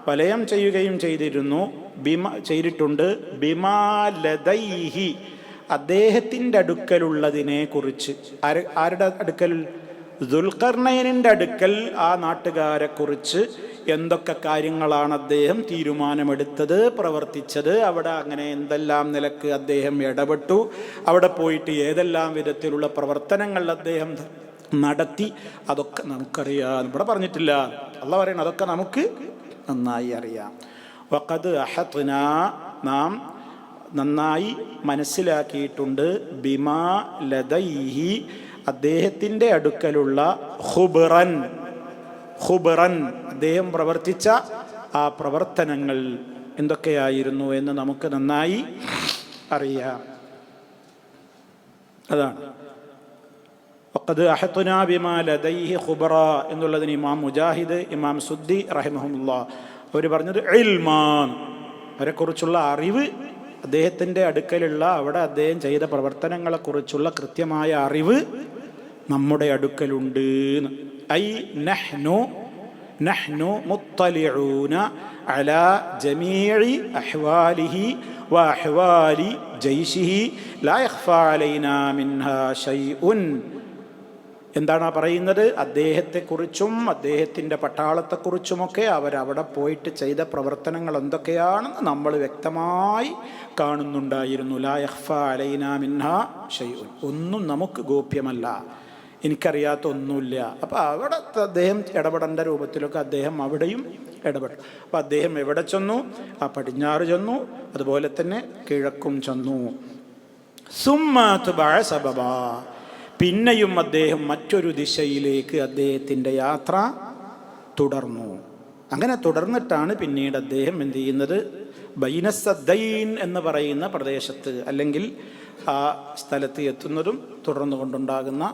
വലയം ചെയ്യുകയും ചെയ്തിട്ടുണ്ട്, ബിമാ ലദൈഹി അദ്ദേഹത്തിൻ്റെ അടുക്കലുള്ളതിനെ കുറിച്ച്. ആരുടെ അടുക്കൽ? ദുൽഖർനൈനിൻ്റെ അടുക്കൽ ആ നാട്ടുകാരെ കുറിച്ച് എന്തൊക്കെ കാര്യങ്ങളാണ് അദ്ദേഹം തീരുമാനമെടുത്തത്, പ്രവർത്തിച്ചത്, അവിടെ അങ്ങനെ എന്തെല്ലാം നിലക്ക് അദ്ദേഹം ഇടപെട്ടു, അവിടെ പോയിട്ട് ഏതെല്ലാം വിധത്തിലുള്ള പ്രവർത്തനങ്ങൾ അദ്ദേഹം നടത്തി, അതൊക്കെ നമുക്കറിയാം. ഇവിടെ പറഞ്ഞിട്ടില്ല, അള്ളാഹ് പറയണം അതൊക്കെ നമുക്ക് നന്നായി അറിയാം. വഖദ് അഹത്ന നാം നന്നായി മനസ്സിലാക്കിയിട്ടുണ്ട്, ബിമാ ലദൈഹി അദ്ദേഹത്തിൻ്റെ അടുക്കലുള്ള ഖുബ്റൻ അദ്ദേഹം പ്രവർത്തിച്ച ആ പ്രവർത്തനങ്ങൾ എന്തൊക്കെയായിരുന്നു എന്ന് നമുക്ക് നന്നായി അറിയാം. അതാണ് വഖദ് അഹത്ന ബിമാ ലദൈഹി ഖുബ്റ എന്നുള്ളതിന് ഇമാം മുജാഹിദ്, ഇമാം സുദ്ദി റഹിമഹുല്ലാ അവർ പറഞ്ഞത് ഇൽമാൻ, അവരെക്കുറിച്ചുള്ള അറിവ്, അദ്ദേഹത്തിൻ്റെ അടുക്കലുള്ള അവിടെ അദ്ദേഹം ചെയ്ത പ്രവർത്തനങ്ങളെക്കുറിച്ചുള്ള കൃത്യമായ അറിവ് നമ്മുടെ അടുക്കലുണ്ട്. ഐ നഹ്നു മുത്തലിഊന അലാ ജമീഇ അഹ്വാലിഹി വ അഹ്വാലി ജയ്ശിഹി ലാ യഖ്ഫാ അലൈനാ മിൻഹാ ശൈഉൻ. എന്താണ് പറയുന്നത്? അദ്ദേഹത്തെക്കുറിച്ചും അദ്ദേഹത്തിൻ്റെ പട്ടാളത്തെക്കുറിച്ചുമൊക്കെ അവരവിടെ പോയിട്ട് ചെയ്ത പ്രവർത്തനങ്ങൾ എന്തൊക്കെയാണെന്ന് നമ്മൾ വ്യക്തമായി കാണുന്നുണ്ടായിരുന്നു. ലാ യഖ്ഫാ അലൈനാ മിൻഹാ ശൈഉൻ, ഒന്നും നമുക്ക് ഗോപ്യമല്ല, എനിക്കറിയാത്ത ഒന്നുമില്ല. അപ്പോൾ അവിടെ അദ്ദേഹം ഇടപെടേണ്ട രൂപത്തിലൊക്കെ അദ്ദേഹം അവിടെയും ഇടപെട്ടു. അപ്പോൾ അദ്ദേഹം എവിടെ ചെന്നു? ആ പടിഞ്ഞാറ് ചെന്നു, അതുപോലെ തന്നെ കിഴക്കും ചെന്നു. സുമ്മാ തുബഅ സബബാ, പിന്നെയും അദ്ദേഹം മറ്റൊരു ദിശയിലേക്ക് അദ്ദേഹത്തിൻ്റെ യാത്ര തുടർന്നു. അങ്ങനെ തുടർന്നിട്ടാണ് പിന്നീട് അദ്ദേഹം എന്ത് ചെയ്യുന്നത്? ബൈനസദ്ദൈൻ എന്ന് പറയുന്ന പ്രദേശത്ത് അല്ലെങ്കിൽ ആ സ്ഥലത്ത് എത്തുന്നതും തുടർന്നു കൊണ്ടുണ്ടാകുന്ന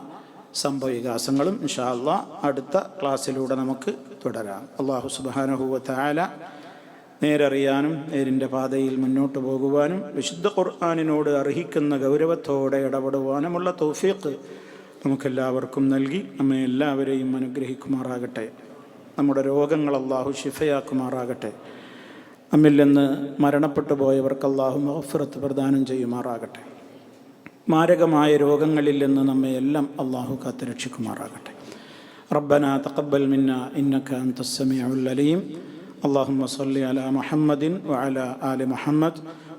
സംഭവവികാസങ്ങളും ഇൻഷാ അല്ലാഹ് അടുത്ത ക്ലാസ്സിലൂടെ നമുക്ക് തുടരാം. അല്ലാഹു സുബ്ഹാനഹു വ തആല നേരറിയാനും നേരിൻ്റെ പാതയിൽ മുന്നോട്ട് പോകുവാനും വിശുദ്ധ ഖുർആനിനോട് അർഹിക്കുന്ന ഗൗരവത്തോടെ ഇടപെടുവാനുമുള്ള തൗഫീഖ് നമുക്കെല്ലാവർക്കും നൽകി നമ്മെ എല്ലാവരെയും അനുഗ്രഹിക്കുമാറാകട്ടെ. നമ്മുടെ രോഗങ്ങൾ അല്ലാഹു ശിഫയാക്കുമാറാകട്ടെ. നമ്മിൽ നിന്ന് മരണപ്പെട്ടു പോയവർക്ക് അല്ലാഹു മഗ്ഫിറത്ത് പ്രദാനം ചെയ്യുമാറാകട്ടെ. മാരകമായ രോഗങ്ങളിൽ നിന്ന് നമ്മെ എല്ലാം അല്ലാഹു കാത്ത് രക്ഷിക്കുമാറാകട്ടെ. റബ്ബനാ തഖബ്ബൽ മിന്നാ ഇന്നക അൻതസ് സമീഉൽ അലീം. اللهم صل على محمد وعلى آل محمد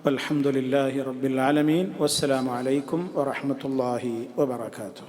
والحمد لله رب العالمين والسلام عليكم ورحمة الله وبركاته.